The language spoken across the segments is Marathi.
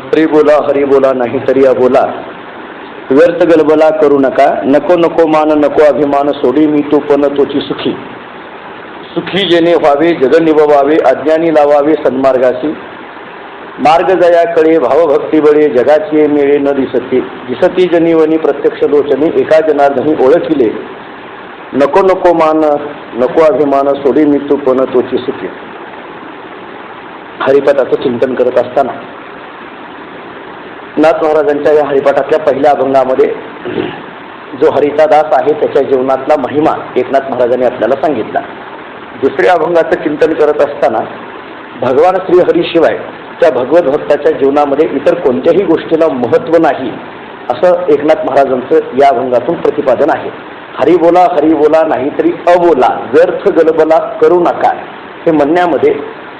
हरी बोला हरी बोला नाही तरी अबोला, व्यर्थ गलबला करू नका, नको नको मान नको अभिमान, सोडी मी तू पण तोची सुखी. सुखी जेणे व्हावे जग निभवावे, अज्ञानी लावावे सन्मार्गासी, मार्ग जया कळे भावभक्ती बळे, जगाचे मेळे न दिसते, दिसती जनीवनी प्रत्यक्ष लोचनी, एका जनार्दनी ओळखिले, नको नको मान नको अभिमान, सोडी मी तू पण तोची सुखी. हरिपाठाचं चिंतन करत असताना नाथ महाराजांच्या या हरिपाठातल्या पहिल्या अभंगामध्ये जो हरीचा दास आहे त्याच्या जीवनातला महिमा एकनाथ महाराजांनी आपल्याला सांगितला. दुसऱ्या अभंगाचं चिंतन करत असताना भगवान श्री हरीशिवाय त्या भगवत भक्ताच्या जीवनामध्ये इतर कोणत्याही गोष्टीला महत्त्व नाही असं एकनाथ महाराजांचं या अभंगातून प्रतिपादन आहे. हरी बोला नाहीतरी अबोला, व्यर्थ गलबला करू नका हे म्हणण्यामध्ये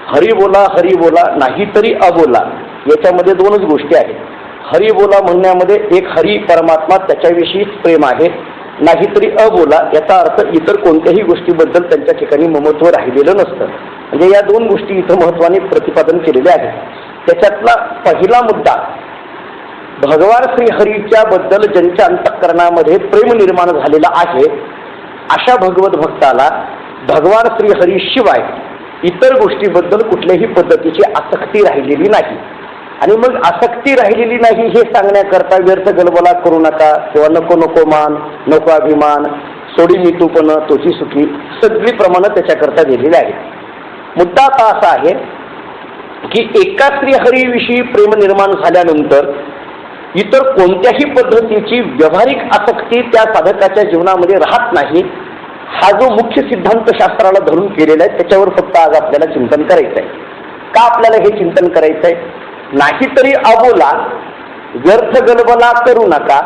हरी बोला नाहीतरी अबोला याच्यामध्ये दोनच गोष्टी आहेत. हरी बोला म्हणण्यामध्ये एक हरी परमात्मा त्याच्याविषयीच प्रेम आहे, नाहीतरी अबोला याचा अर्थ इतर कोणत्याही गोष्टीबद्दल त्यांच्या ठिकाणी ममत्व राहिलेलं नसतं. म्हणजे या दोन गोष्टी इथं महत्त्वाने प्रतिपादन केलेल्या आहेत. त्याच्यातला पहिला मुद्दा, भगवान श्री हरीच्या बद्दल ज्यांच्या अंतःकरणामध्ये प्रेम निर्माण झालेला आहे अशा भगवत भक्ताला भगवान श्री हरीशिवाय इतर गोष्टीबद्दल कुठल्याही पद्धतीची आसक्ती राहिलेली नाही. आणि मग आसक्ती राहिलेली नाही हे सांगण्याकरता व्यर्थ गलबला करू नका किंवा नको नको मान नको अभिमान, सोडी मी तू पण तोची सुखी, सगळी प्रमाणं त्याच्याकरता दिलेली आहेत. मुद्दा आता असा आहे की एका श्रीहरीविषयी प्रेम निर्माण झाल्यानंतर इतर कोणत्याही पद्धतीची व्यावहारिक आसक्ती त्या साधकाच्या जीवनामध्ये राहत नाही. हा जो मुख्य सिद्धांत शास्त्राला धरून केलेला आहे त्याच्यावर फक्त आज आपल्याला चिंतन करायचं आहे. का आपल्याला हे चिंतन करायचं आहे? नाहीतरी अबोला, व्यर्थ गलबला करू नका,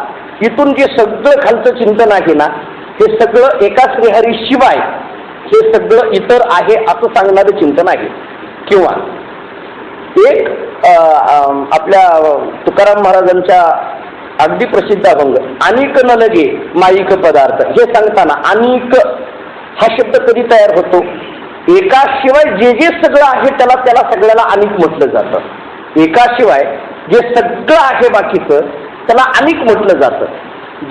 इथून जे सगळं खालचं चिंतन आहे ना हे सगळं एका श्रीहरीशिवाय हे सगळं इतर आहे असं सांगणारं चिंतन आहे. किंवा एक आपल्या तुकाराम महाराजांच्या अगदी प्रसिद्ध अभंग, अनिक न लगे माईक पदार्थ, हे सांगताना अनिक हा शब्द कधी तयार होतो? एकाशिवाय जे जे सगळं आहे त्याला सगळ्याला अनिक म्हटलं जातं. एकाशिवाय जे सगळं आहे बाकीचं त्याला अनिक म्हटलं जातं.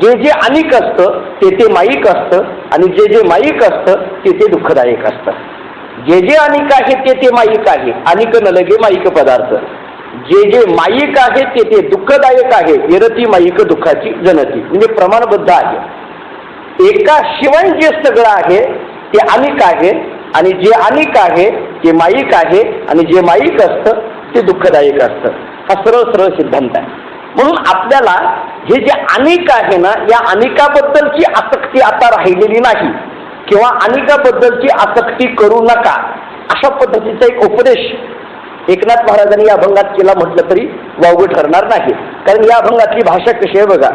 जे जे अनिक असतं ते माईक असतं आणि जे माईक असतं ते दुःखदायक असतं. जे जे अनिक आहे ते माईक आहे, अनिक न लगे माईक पदार्थ. जे माईक आहे ते दुःखदायक आहे, येरती माईक दुःखाची जनती. म्हणजे प्रमाणबद्ध आहे. एकाशिवाय जे सगळं आहे ते अनिक आहे आणि जे अनिक आहे ते माईक आहे आणि जे माईक असतं ते दुःखदायक असतं. हा सरळ सिद्धांत आहे. म्हणून आपल्याला हे जे अनिक आहे ना या अनिकाबद्दलची आसक्ती आता राहिलेली नाही किंवा अनिकाबद्दलची आसक्ती करू नका अशा पद्धतीचा एक उपदेश एकनाथ महाराजांनी या अभंगात केला म्हटलं तरी वावगं ठरणार नाही. कारण या अभंगातली भाषा कशी आहे बघा.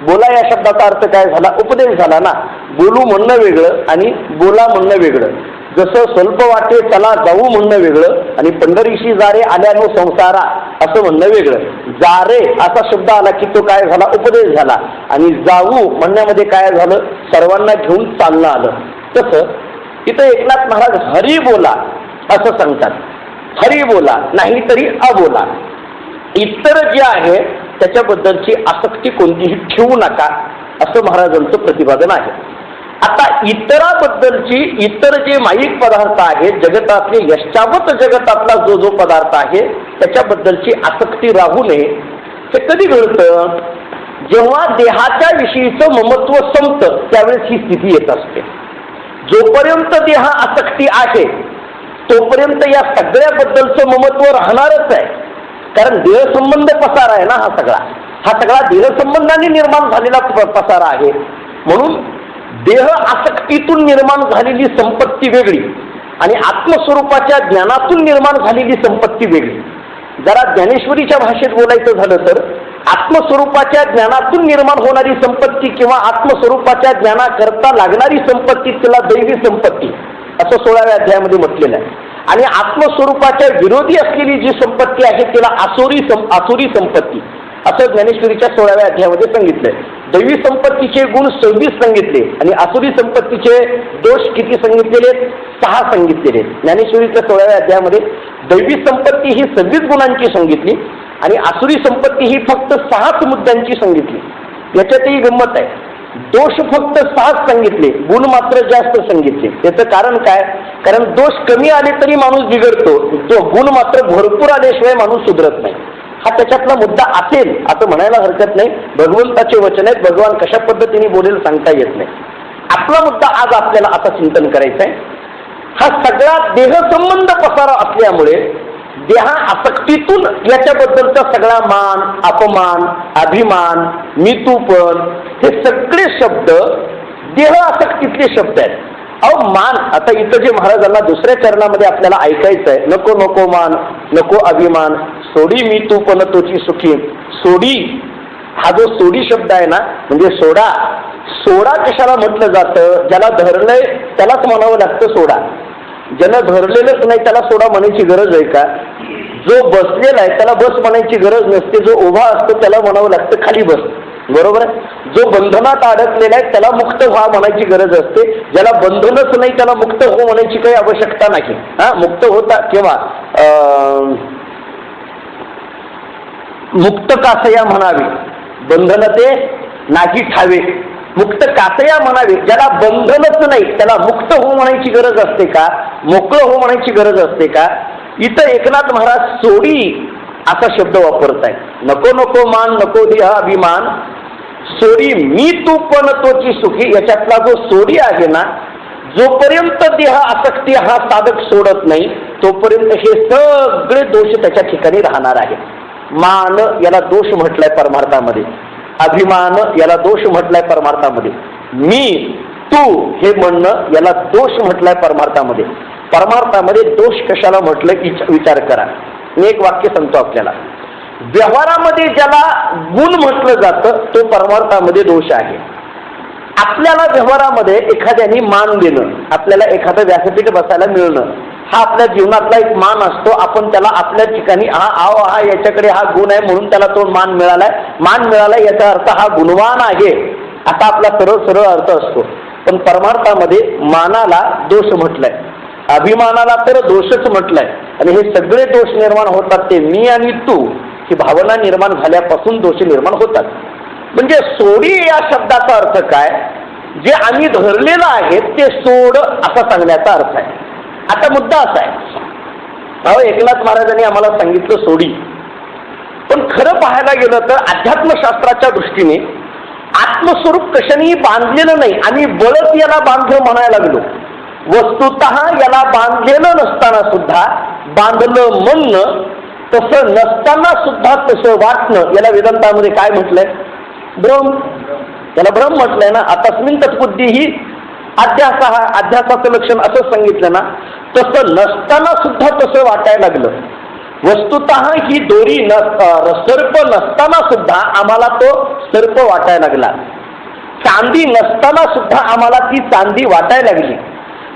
बोला या शब्दाचा अर्थ काय झाला? उपदेश झाला ना. बोलू म्हणणं वेगळं आणि बोला म्हणणं वेगळं. जसं स्वल्प वाटे चला जाऊ म्हणणं वेगळं आणि पंढरीशी जारे आल्यानो संसारा असं म्हणणं वेगळं. जारे असा शब्द आला की तो काय झाला? उपदेश झाला. आणि जाऊ म्हणण्यामध्ये काय झालं? सर्वांना घेऊन चालणं आलं. तसं इथं एकनाथ महाराज हरी बोला असं सांगतात. हरी बोला नाहीतरी अबोला. इतर जे आहे त्याच्याबद्दलची आसक्ती कोणतीही ठेवू नका असं महाराजांचं प्रतिपादन आहे. आता इतराबद्दलची इतर जे माईक पदार्थ आहेत जगतातले यश्चावत जगतातला जो पदार्थ आहे त्याच्याबद्दलची आसक्ती राहू नये. ते कधी घडतं? जेव्हा देहाच्या विषयीचं ममत्व संपतं त्यावेळेस ही स्थिती येत असते. जोपर्यंत देहा आसक्ती आहे तोपर्यंत या सगळ्याबद्दलचं ममत्व राहणारच आहे. कारण देहसंबंध पसारा आहे ना हा सगळा देहसंबंधाने निर्माण झालेला पसारा आहे. म्हणून देह आसक्तीतून निर्माण झालेली संपत्ती वेगळी आणि आत्मस्वरूपाच्या ज्ञानातून निर्माण झालेली संपत्ती वेगळी. जरा ज्ञानेश्वरीच्या भाषेत बोलायचं झालं तर आत्मस्वरूपाच्या ज्ञानातून निर्माण होणारी संपत्ती किंवा आत्मस्वरूपाच्या ज्ञानाकरता लागणारी संपत्ती तिला दैवी संपत्ती असं 16व्या अध्यायामध्ये म्हटलेलं आहे. आणि आत्मस्वरूपाच्या विरोधी असलेली जी संपत्ती आहे तिला आसुरी संपत्ती असं ज्ञानेश्वरीच्या 16व्या अध्यायामध्ये सांगितलंय. दैवी संपत्तीचे गुण 26 सांगितले आणि आसुरी संपत्तीचे दोष किती सांगितलेले? 6 सांगितलेले. ज्ञानेश्वरीच्या 16व्या अध्यायामध्ये दैवी संपत्ती ही 26 गुणांची सांगितली आणि आसुरी संपत्ती ही फक्त 6 मुद्द्यांची सांगितली. याच्यातही गंमत आहे. दोष फक्त 6 सांगितले, गुण मात्र जास्त सांगितले. त्याचं कारण काय? कारण दोष कमी आले तरी माणूस बिघडतो, तो गुण मात्र भरपूर आल्याशिवाय माणूस सुधरत नाही. हा त्याच्यातला मुद्दा असेल असं म्हणायला हरकत नाही. भगवंताचे वचन आहेत, भगवान कशा पद्धतीने बोलेल सांगता येत नाही. आपला मुद्दा आज आपल्याला आता चिंतन करायचं आहे. हा सगळा देहसंबंध पसारा असल्यामुळे देहा आसक्तीतून याच्याबद्दलचा सगळा मान, अपमान, अभिमान, मितूपण हे सगळे शब्द देह आसक्तीतले शब्द आहेत. अहो मान, आता इथं जे महाराजांना दुसऱ्या चरणामध्ये आपल्याला ऐकायचं आहे, नको नको मान, नको अभिमान, सोडी मितूपण तोची सुखी. सोडी हा जो सोडी शब्द आहे ना, म्हणजे सोडा. सोडा कशाला म्हटलं जातं? ज्याला धरलंय त्यालाच म्हणावं लागतं सोडा. ज्याला धरलेलंच नाही त्याला सोडा म्हणायची गरज आहे का? जो बसलेला आहे त्याला बस म्हणायची गरज नसते. जो उभा असतो त्याला म्हणावं लागतं खाली बस. बरोबर आहे? जो बंधनात अडकलेला आहे त्याला मुक्त व्हा म्हणायची गरज असते. ज्याला बंधनच नाही त्याला मुक्त हो म्हणायची काही आवश्यकता नाही. हा, मुक्त होता केव्हा? मुक्त कासया म्हणावे, बंधन ते नाही ठावे. मुक्त कासया म्हणावे, ज्याला बंधनच नाही त्याला मुक्त हो म्हणायची गरज असते का? मोकळं हो म्हणायची गरज असते का? इथं एकनाथ महाराज सोडी असा शब्द वापरत आहेत. नको नको मान, नको देह अभिमान, सोडी मी तू पण तोची सुखी. याच्यातला जो सोडी आहे ना, जोपर्यंत देह आसक्ती हा साधक सोडत नाही तोपर्यंत हे सगळे दोष त्याच्या ठिकाणी राहणार आहे. मान याला दोष म्हटलाय परमार्थामध्ये, अभिमान याला दोष म्हटलाय परमार्थामध्ये, मी तू हे म्हणणं याला दोष म्हटलाय परमार्थामध्ये. परमार्थामध्ये दोष कशाला म्हटलं विचार करा. मी एक वाक्य सांगतो आपल्याला. व्यवहारामध्ये ज्याला गुण म्हटलं जातं तो परमार्थामध्ये दोष आहे. आपल्याला व्यवहारामध्ये एखाद्याने मान देणं, आपल्याला एखादं व्यासपीठ बसायला मिळणं, हा आपल्या जीवनातला एक मान असतो. आपण त्याला आपल्या ठिकाणी हा याच्याकडे हा गुण आहे म्हणून त्याला तो मान मिळालाय. मान मिळालाय याचा अर्थ हा गुणवान आहे असा आपला सरळ सरळ अर्थ असतो. पण परमार्थामध्ये मानाला दोष म्हटलाय, अभिमानाला तर दोषच म्हटलाय. आणि हे सगळे दोष निर्माण होतात ते मी आणि तू ही भावना निर्माण झाल्यापासून दोष निर्माण होतात. म्हणजे सोडी या शब्दाचा अर्थ काय? जे आम्ही धरलेलं आहे ते सोड असा सांगण्याचा अर्थ आहे. आता मुद्दा असा आहे, अहो एकनाथ महाराजांनी आम्हाला सांगितलं सोडी, पण खरं पाहायला गेलं तर अध्यात्मशास्त्राच्या दृष्टीने आत्मस्वरूप कशानेही बांधलेलं नाही. आम्ही बळच याला बांधलं म्हणायला लागलो. वस्तुतः याला बांधलेलं नसताना सुद्धा बांधलं म्हणणं, तसं नसताना सुद्धा तसं वाटणं, याला वेदांतामध्ये काय म्हटलंय? भ्रम. याला भ्रम म्हटलंय ना. तस्मिन् तत्बुद्धी ही अध्यास, हा अध्यासाचं लक्षण असं सांगितलं ना. तसं नसताना सुद्धा तसं वाटायला लागलं. वस्तुतः ही दोरी सर्प नसताना सुद्धा आम्हाला तो सर्प वाटायला लागला. चांदी नसताना सुद्धा आम्हाला ती चांदी वाटायला लागली.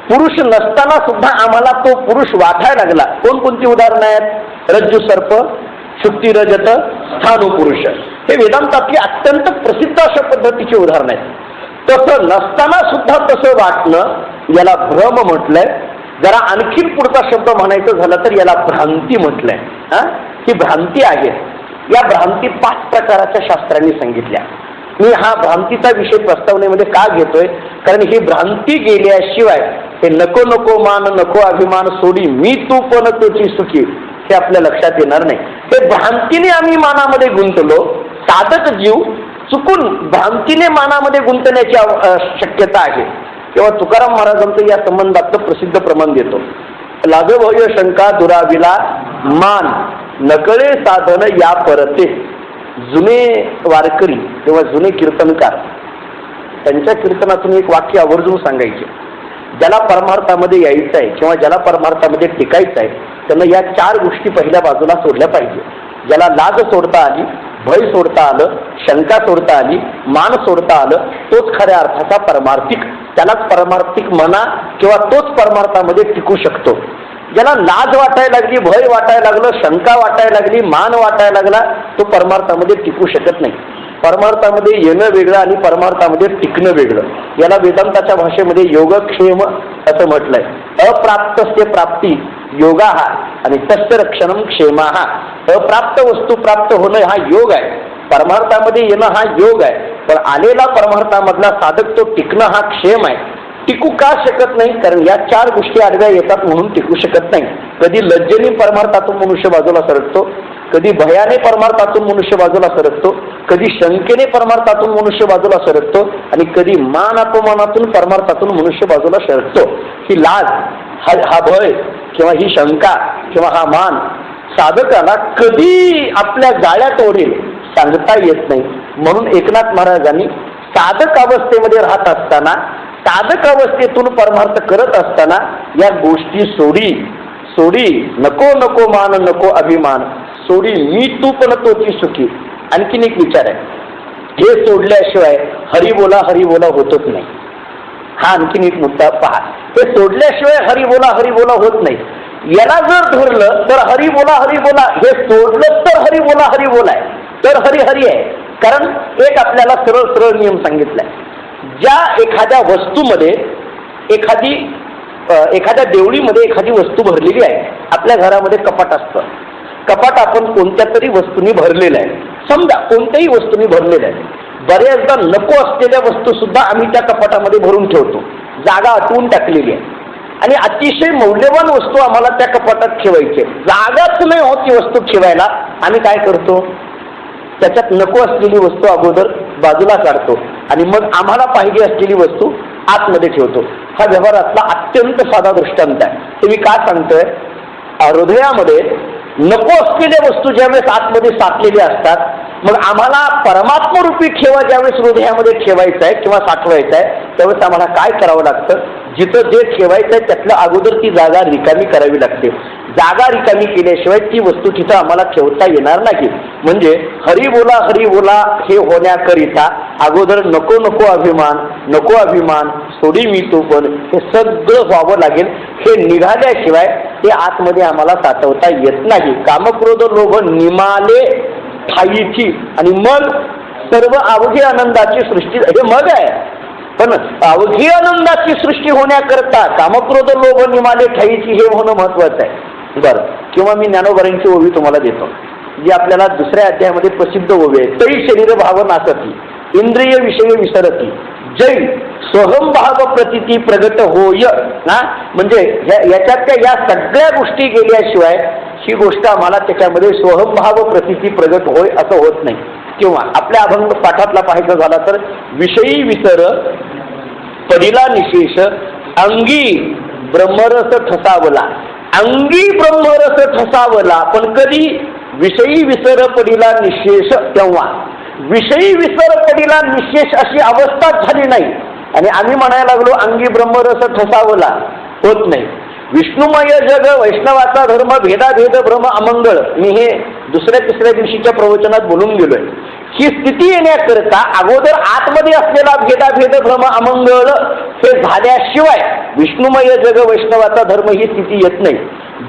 पुरुष नसताना सुद्धा आम्हाला तो पुरुष वाटायला लागला. कोणकोणती उदाहरणं आहेत? रज्जू सर्प, शुक्ती रजत, स्थाणू पुरुष. हे वेदांतातली अत्यंत प्रसिद्ध अशा पद्धतीची उदाहरणं आहेत. तसं नसताना सुद्धा तसं वाटणं याला भ्रम म्हटलंय. जरा आणखीन पुढचा शब्द म्हणायचं झालं तर याला भ्रांती म्हटलंय. ही भ्रांती आहे. या भ्रांती 5 प्रकारच्या शास्त्रांनी सांगितल्या. मी हा भ्रांतीचा विषय प्रस्तावनेमध्ये का घेतोय? कारण ही भ्रांती गेल्याशिवाय हे नको नको मान, नको अभिमान, सोडी मी तू पण तोची सुखी हे आपल्या लक्षात येणार नाही. हे भ्रांतीने आम्ही मानामध्ये गुंतलो. साधक जीव चुकून भ्रांतीने मानामध्ये गुंतण्याची शक्यता आहे. तेव्हा तुकाराम महाराजांचं या संबंधाचं प्रसिद्ध प्रमाण देतो. लागभय शंका दुराविला मान, नकळे साधन या परते. जुने वारकरी किंवा जुने कीर्तनकार त्यांच्या कीर्तनातून एक वाक्य आवर्जून सांगायचे. ज्याला परमार्थामध्ये यायचं आहे किंवा ज्याला परमार्थामध्ये टिकायचं आहे त्यांना या 4 गोष्टी पहिल्या बाजूला सोडल्या पाहिजे. ज्याला लाज सोडता आली, भय सोडता आलं, शंका सोडता आली, मान सोडता आलं, तोच खऱ्या अर्थाचा परमार्थिक. त्यालाच परमार्थिक म्हणा किंवा तोच परमार्थामध्ये टिकू शकतो. ज्याला लाज वाटायला लागली, भय वाटायला लागलं, शंका वाटायला लागली, मान वाटायला लागला, तो परमार्थामध्ये टिकू शकत नाही. परमार्थामध्ये येणं वेगळं आणि परमार्थामध्ये टिकणं वेगळं. याला वेदांताच्या भाषेमध्ये योगक्षेम असं म्हटलंय. अप्राप्तस्य प्राप्ती योगा हा आणि तस्य रक्षणम क्षेमा हा. अप्राप्त वस्तू प्राप्त होणं हा योग आहे, परमार्थामध्ये येणं हा योग आहे. पण आलेला परमार्थामधला साधक तो टिकणं हा क्षेम आहे. टिकू का शकत नाही? कारण या 4 गोष्टी आडव्या येतात म्हणून टिकू शकत नाही. कधी लज्जेने परमार्थातून मनुष्य बाजूला सरकतो, कधी भयाने परमार्थातून मनुष्य बाजूला सरकतो, कधी शंकेने परमार्थातून मनुष्य बाजूला सरकतो आणि कधी मान अपमानातून परमार्थातून मनुष्य बाजूला सरकतो. ही लाज, हा भय किंवा ही शंका किंवा हा मान साधकाला कधी आपल्या जाळ्यात ओढेल सांगता येत नाही. म्हणून एकनाथ महाराजांनी साधक अवस्थेमध्ये राहत असताना, साधक अवस्थेतून परमार्थ करत असताना या गोष्टी सोडी नको नको मान नको अभिमान सोडी मी तू पण तोची सुखी. आणखीन एक विचार आहे, हे सोडल्याशिवाय हरी बोला होतच नाही. हा आणखीन एक मुद्दा पहा, हे सोडल्याशिवाय हरी बोला होत नाही. याला जर धरलं तर हरी बोला हे सोडलं तर हरी बोला आहे, तर हरी आहे. कारण एक आपल्याला सरळ नियम सांगितलाय, ज्या एखाद्या वस्तूमध्ये एखाद्या देवळीमध्ये एखादी वस्तू भरलेली आहे. आपल्या घरामध्ये कपाट असतं, कपाट आपण कोणत्या तरी वस्तूंनी भरलेलं आहे. समजा कोणत्याही वस्तूंनी भरलेलं आहे. बऱ्याचदा नको असलेल्या वस्तू सुद्धा आम्ही त्या कपाटामध्ये भरून ठेवतो, जागा आटवून टाकलेली आहे. आणि अतिशय मौल्यवान वस्तू आम्हाला त्या कपाटात ठेवायची, जागाच नाही होत ती वस्तू ठेवायला. आम्ही काय करतो, त्याच्यात नको असलेली वस्तू अगोदर बाजूला काढतो आणि मग आम्हाला पाहिजे असलेली वस्तू आतमध्ये ठेवतो. हा व्यवहारातला अत्यंत साधा दृष्टांत आहे. ते मी का सांगतोय, हृदयामध्ये नको असलेल्या वस्तू ज्यावेळेस आतमध्ये साठलेल्या असतात, मग आम्हाला परमात्मरूपी ठेवा ज्यावेळेस हृदयामध्ये ठेवायचा आहे किंवा साठवायचा आहे, त्यावेळेस आम्हाला काय करावं लागतं, जिथं जे ठेवायचं आहे त्यातलं अगोदर ती जागा रिकामी करावी लागते. जागा रिकामी केल्याशिवाय ती वस्तू तिथं आम्हाला ठेवता येणार नाही. म्हणजे हरी बोला हे होण्याकरिता अगोदर नको अभिमान सोडी मी तो पण हे सगळं व्हावं लागेल. हे निघाल्याशिवाय ते आतमध्ये आम्हाला साठवता येत नाही. कामक्रोध लोभ निमाले ठाईची आणि मग सर्व अवघी आनंदाची सृष्टी, हे मग आहे. पण अवघी आनंदाची सृष्टी होण्याकरता कामक्रोध लोभ निमाले ठाईची हे होणं महत्वाचं आहे. बरं, किंवा मी ज्ञानोबरांची ओवी तुम्हाला देतो, जी आपल्याला 2ऱ्या अध्यायामध्ये प्रसिद्ध ओवी आहे. तै शरीर भाव नासती इंद्रिय विषय विसरती जै स्वहंभाव प्रतिती प्रगट होय ना. म्हणजे याच्यात या सगळ्या गोष्टी गेल्याशिवाय ही गोष्ट आम्हाला त्याच्यामध्ये स्वहंभाव प्रतिती प्रगट होय असं होत नाही. किंवा आपल्या अभंग पाठातला पाहायचं झाला तर विषयी विसर पडिला निशेष अंगी ब्रह्मरस ठसावला. अंगी ब्रह्मरस ठसावला, पण कधी विषयी विसर पडिला निशेष, तेव्हा विषयी विसर पडिला निशेष अशी अवस्थाच झाली नाही. आणि आम्ही म्हणायला लागलो अंगी ब्रह्मरस ठसावला, होत नाही. विष्णुमय जग वैष्णवाचा धर्म भेदाभेद भ्रम अमंगळ, मी हे 2ऱ्या-3ऱ्या दिवशीच्या प्रवचनात बोलून गेलोय. ही स्थिती येण्याकरता अगोदर आतमध्ये असलेला भेदाभेद भ्रम अमंगळ हे झाल्याशिवाय विष्णुमय जग वैष्णवाचा धर्म ही स्थिती येत नाही.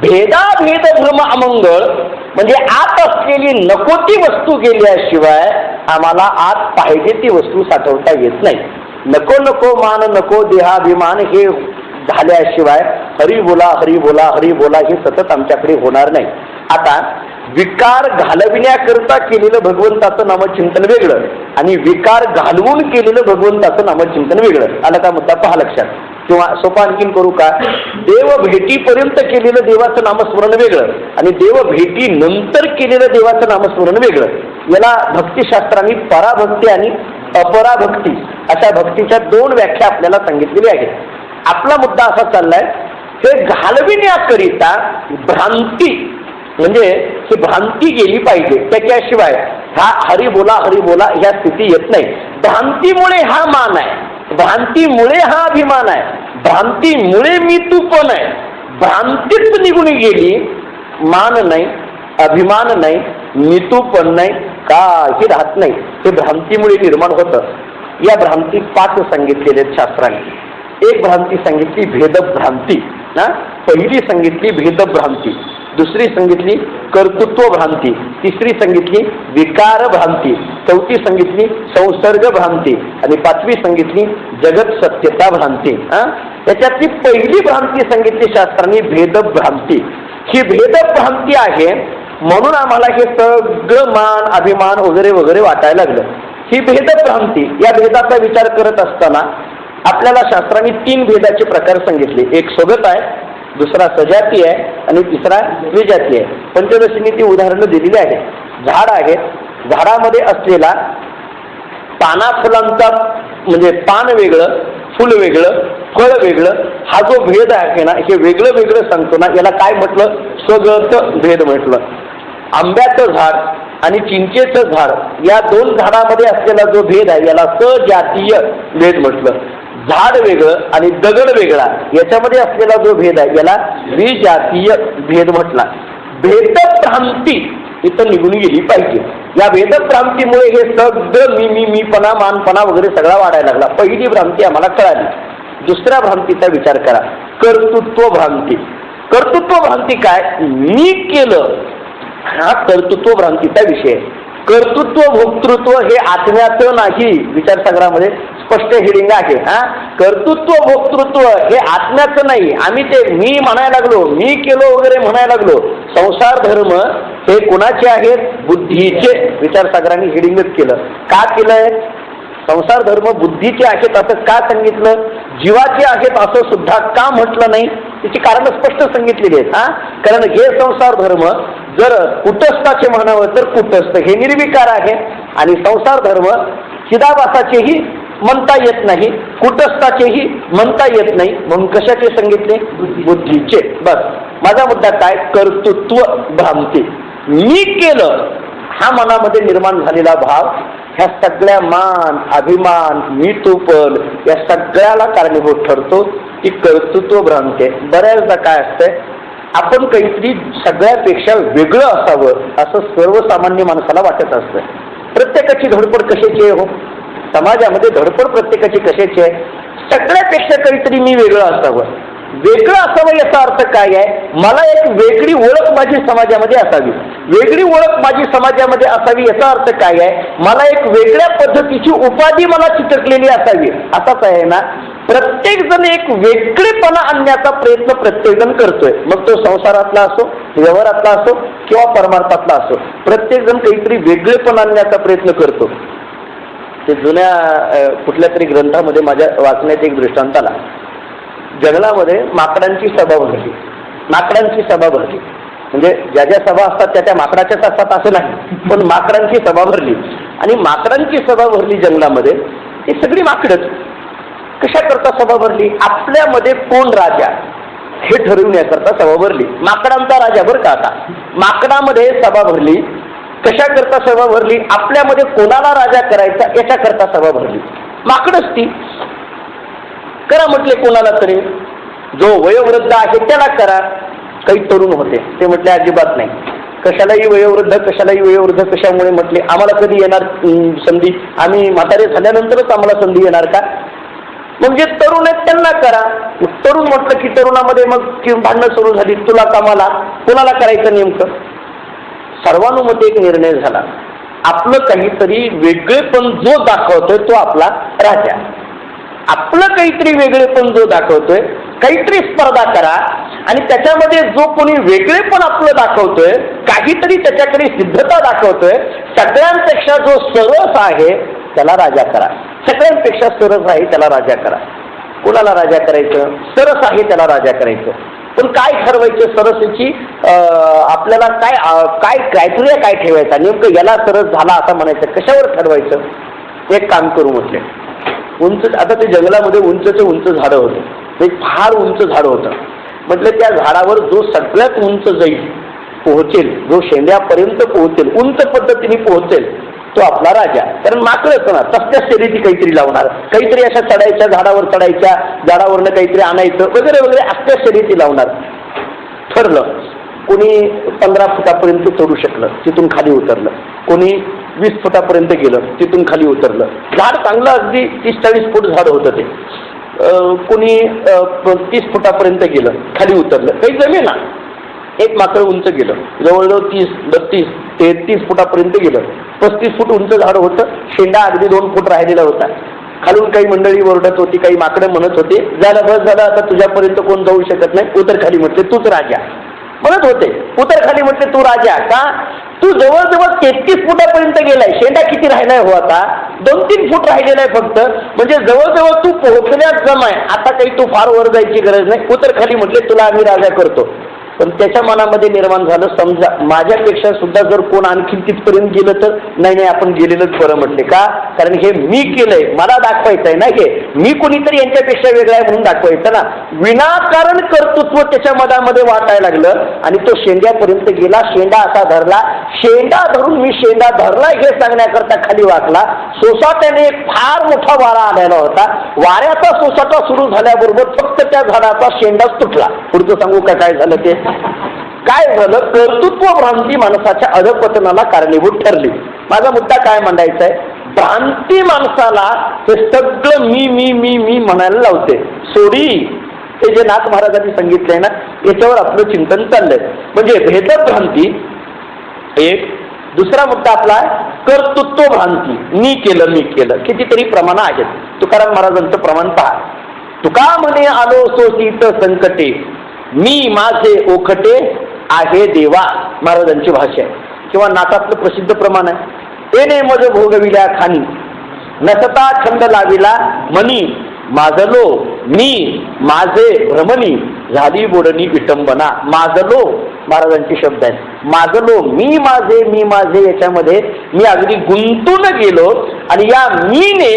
भेदाभेद भ्रम अमंगळ म्हणजे आत असलेली नको ती वस्तू गेल्याशिवाय आम्हाला आत पाहिजे ती वस्तू साठवता येत नाही. नको मान नको देहाभिमान हे झाल्याशिवाय हरी बोला हे सतत आमच्याकडे होणार नाही. आता विकार घालविण्याकरता केलेलं भगवंताचं नामचिंतन वेगळं आणि विकार घालवून केलेलं भगवंताचं नामचिंतन वेगळं. आला का मुद्दा पहा लक्षात. किंवा सोपा आणखीन करू का, देव भेटीपर्यंत केलेलं देवाचं नामस्मरण वेगळं आणि देव भेटी नंतर केलेलं देवाचं नामस्मरण वेगळं. याला भक्तिशास्त्रांनी पराभक्ती आणि अपराभक्ती अशा भक्तीच्या 2 व्याख्या आपल्याला सांगितलेल्या आहेत. आपला मुद्दा असा चाललाय, हे घालविण्याकरिता भ्रांती म्हणजे ही भ्रांती गेली पाहिजे, त्याच्याशिवाय हा हरी बोला ह्या स्थिती येत नाही. भ्रांतीमुळे हा मान आहे, भ्रांतीमुळे हा अभिमान आहे, भ्रांतीमुळे मी तू पण आहे. भ्रांतीच निघून गेली, मान नाही, अभिमान नाही, मी तू पण नाही, काही राहत नाही. हे भ्रांतीमुळे निर्माण होतं. या भ्रांती 5 सांगितलेल्या आहेत शास्त्राने. एक भ्रांती सांगितली भेदभ्रांती ना, पहिली सांगितली भेदभ्रांती. दुसरी सांगितली कर्तृत्व भ्रांती, तिसरी सांगितली विकार भ्रांती, चौथी सांगितली संसर्ग भ्रांती आणि पाचवी सांगितली जगत सत्यता भ्रांती. त्याच्यातली पहिली भ्रांती सांगितली शास्त्रांनी भेद भ्रांती. ही भेद भ्रांती आहे म्हणून आम्हाला हे सगळं मान अभिमान वगैरे वगैरे वाटायला लागलं. ही भेद भ्रांती, या भेदाचा विचार करत असताना आपल्याला शास्त्रांनी 3 भेदाचे प्रकार सांगितले. एक स्वगत आहे, दुसरा सजाती आहे आणि तिसरा विजाती आहे. पंचदशींनी ती उदाहरणं दिलेली आहेत. झाड आहे, झाडामध्ये असलेला पाना फुलांचा म्हणजे पान वेगळं, फुल वेगळं, फळ वेगळं, हा जो भेद आहे ना, हे वेगळं वेगळं सांगतो ना, याला काय म्हटलं? स्वगत भेद म्हटलं. आंब्याचं झाड आणि चिंचेचं झाड या 2 झाडामध्ये असलेला जो भेद आहे याला सजातीय भेद म्हटलं. झाड वेगळं आणि दगड वेगळा याच्यामध्ये असलेला जो भेद आहे याला विजातीय भेद म्हटला. भेदभ्रांती इथं निघून गेली पाहिजे. या भेदभ्रांतीमुळे हे सगळं मीपणा मानपणा वगैरे सगळा वाढायला लागला. पहिली भ्रांती आम्हाला कळाली. दुसऱ्या भ्रांतीचा विचार करा, कर्तृत्व भ्रांती. कर्तृत्व भ्रांती काय? मी केलं, हा कर्तृत्व भ्रांतीचा विषय. कर्तृत्व भोक्तृत्व हे आत्म्याचं नाही. विचारसागरामध्ये स्पष्ट हेडिंग आहे. कर्तृत्व भोक्तृत्व हे आत्म्याचं नाही. आम्ही ते मी म्हणायला लागलो, मी केलो वगैरे म्हणायला लागलो. संसार धर्म हे कुणाचे आहेत? बुद्धीचे. विचारसागरांनी हेडिंगच केलं. का केलंय? संसार धर्म बुद्धीचे आहेत असं का सांगितलं? जीवाचे आहेत असं सुद्धा का म्हटलं नाही? त्याची कारण स्पष्ट सांगितलेली आहेत. कारण हे संसार धर्म जर कुटस्थाचे म्हणावं तर कुटस्थ हे निर्विकार आहे आणि संसार धर्म चिदाभासाचेही म्हणता येत नाही, कुटस्थाचेही म्हणता येत नाही. म्हणून कशाचे सांगितले? बुद्धीचे. बस माझा मुद्दा काय? कर्तृत्व भ्रांती. मी केलं हा मनामध्ये निर्माण झालेला भाव ह्या सगळ्या मान अभिमान मी तूपण या सगळ्याला कारणीभूत ठरतो. की कर्तृत्व भ्रांती. बऱ्याचदा काय असतंय, आपण काहीतरी सगळ्यापेक्षा वेगळं असावं असं सर्वसामान्य माणसाला वाटत असतं. प्रत्येकाची धडपड कशाची आहे? हो, समाजामध्ये धडपड प्रत्येकाची कशाची आहे? सगळ्यापेक्षा काहीतरी मी वेगळं असावं. वेगळं असावं याचा अर्थ काय आहे? मला एक वेगळी ओळख माझी समाजामध्ये असावी. वेगळी ओळख माझी समाजामध्ये असावी याचा अर्थ काय आहे? मला एक वेगळ्या पद्धतीची उपाधी मला चिटकलेली असावी. असाच आहे ना. प्रत्येक जण एक वेगळेपणा आणण्याचा प्रयत्न प्रत्येक जण करतोय. मग तो संसारातला असो, व्यवहारातला असो किंवा परमार्थातला असो, प्रत्येक जण काहीतरी वेगळेपण आणण्याचा प्रयत्न करतो. ते जुन्या कुठल्या तरी ग्रंथामध्ये माझ्या वाचण्याचा एक दृष्टांत आला. जंगलामध्ये माकडांची सभा भरली. माकडांची सभा भरली म्हणजे ज्या ज्या सभा असतात त्या माकडाच्याच असतात असं नाही, पण माकडांची सभा भरली. आणि माकडांची सभा भरली जंगलामध्ये. ही सगळी माकडच. कशा करता सभा भरली? आपल्यामध्ये कोण राजा हे ठरविण्याकरता सभा भरली. माकडांचा राजा बरं का. आता माकडामध्ये सभा भरली. कशा करता सभा भरली? आपल्यामध्ये कोणाला राजा करायचा याच्याकरता सभा भरली. माकडच ती. करा म्हटले कोणाला तरी, जो वयोवृद्ध आहे त्याला करा. काही तरुण होते, ते म्हटले अजिबात नाही. कशालाही वयोवृद्ध, कशालाही वयोवृद्ध कशामुळे म्हटले? आम्हाला कधी येणार संधी? आम्ही म्हातारे झाल्यानंतरच आम्हाला संधी येणार का? म्हणजे तरुण आहेत त्यांना करा. तरुण म्हटलं की तरुणामध्ये मग भांडणं सुरू झाली. तुला कामाला कोणाला करायचं नेमकं? सर्वानुमते एक निर्णय झाला. आपलं काहीतरी वेगळेपण जो दाखवतोय तो आपला राजा. आपलं काहीतरी वेगळेपण जो दाखवतोय, काहीतरी स्पर्धा करा आणि त्याच्यामध्ये जो कोणी वेगळेपण आपलं दाखवतोय, काहीतरी त्याच्याकडे सिद्धता दाखवतोय, सगळ्यांपेक्षा जो सरस आहे त्याला राजा करा. सगळ्यांपेक्षा सरस आहे त्याला राजा करा. कोणाला राजा करायचं? सरस आहे त्याला राजा करायचं. पण काय ठरवायचं सरसेची? आपल्याला काय काय क्रायटेरिया काय ठेवायचा? नेमकं याला सरस झाला असं म्हणायचं, कशावर ठरवायचं? एक काम करू म्हटले. उंच, आता ते जंगलामध्ये उंचचे उंच झाडं होते. ते फार उंच झाडं होतं. म्हटलं त्या झाडावर जो सगळ्यात उंच जाईल, पोहोचेल, जो शेंड्यापर्यंत पोहोचेल, उंच पद्धतीने पोहोचेल, तो आपला राजा. कारण माकडच ना, तसल्या शर्यती काहीतरी लावणार, काहीतरी अशा चढायच्या, झाडावर चढायच्या, झाडावरनं काहीतरी आणायचं वगैरे वगैरे असल्या शर्यती लावणार. ठरलं. कोणी 15 फुटापर्यंत चढू शकलं, तिथून खाली उतरलं. कोणी 20 फुटापर्यंत गेलं, तिथून खाली उतरलं. झाड चांगलं अगदी 30-40 फूट झाड होतं ते. कोणी 30 फुटापर्यंत गेलं, खाली उतरलं. काही जमेना. एक माकड उंच गेलं, जवळजवळ 30, 32, 33 फुटापर्यंत गेलं. 35 फूट उंच झाड होतं. शेंडा अगदी 2 फूट राहिलेला होता. खालून काही मंडळी ओरडत होती, काही माकडं म्हणत होते, झालं बस झालं, आता तुझ्यापर्यंत कोण जाऊ शकत नाही, उतर खाली म्हटले तूच राजा म्हणत होते. उतर खाली म्हटले तू राजा का? तू जवळजवळ 33 फुटापर्यंत गेलाय. शेंडा किती राहिलाय हो आता? 2-3 फूट राहिलेला आहे फक्त. म्हणजे जवळजवळ तू पोहोचण्यास जमाय. आता काही तू फार वर जायची गरज नाही, उतर खाली म्हटले तुला आम्ही राजा करतो. पण त्याच्या मनामध्ये निर्माण झालं, समजा माझ्यापेक्षा सुद्धा जर कोण आणखी तिथपर्यंत गेलं तर नाही आपण गेलेलंच बरं म्हटले. का? कारण हे मी केलंय, मला दाखवायचं आहे ना, हे मी कोणीतरी यांच्यापेक्षा वेगळा आहे म्हणून दाखवायचं ना. विनाकारण कर्तृत्व त्याच्या मनामध्ये वाटायला लागलं आणि तो शेंड्यापर्यंत गेला. शेंडा असा धरला. शेंडा धरून मी शेंडा धरला हे सांगण्याकरता खाली वाकला. सोसाट्याने एक फार मोठा वारा आलेला होता. वाऱ्याचा सोसाटा सुरू झाल्याबरोबर फक्त त्या झाडाचा शेंडाच तुटला. पुढचं सांगू का काय झालं ते? काय झालं? कर्तृत्व भ्रांती माणसाच्या अधपतनाला कारणीभूत ठरली. माझा मुद्दा काय मांडायचा आहे? भ्रांती माणसाला हे सगळं मी मी मी मी म्हणायला लावते. सोडी हे जे नाथ महाराजांनी सांगितलंय ना, याच्यावर आपलं चिंतन चाललंय. म्हणजे भेदभ्रांती एक. दुसरा मुद्दा आपला कर्तृत्व भ्रांती. मी केलं कितीतरी प्रमाण आहेत. तुकाराम महाराजांचं प्रमाण पहा. तुका म्हणे आलो सोसीत संकटे, मी माझे ओखटे आहे देवा. महाराजांची भाषा आहे. किंवा नाटातलं प्रसिद्ध प्रमाण आहे. एने मज भोगविल्या खानी, नसता छंद लाविला मनी, माझलो मी माझे भ्रमणी, झाली बोडणी विटंबना. माझलो महाराजांचे शब्द आहेत. माझलो मी माझे याच्यामध्ये मी अगदी गुंतून गेलो आणि या मीने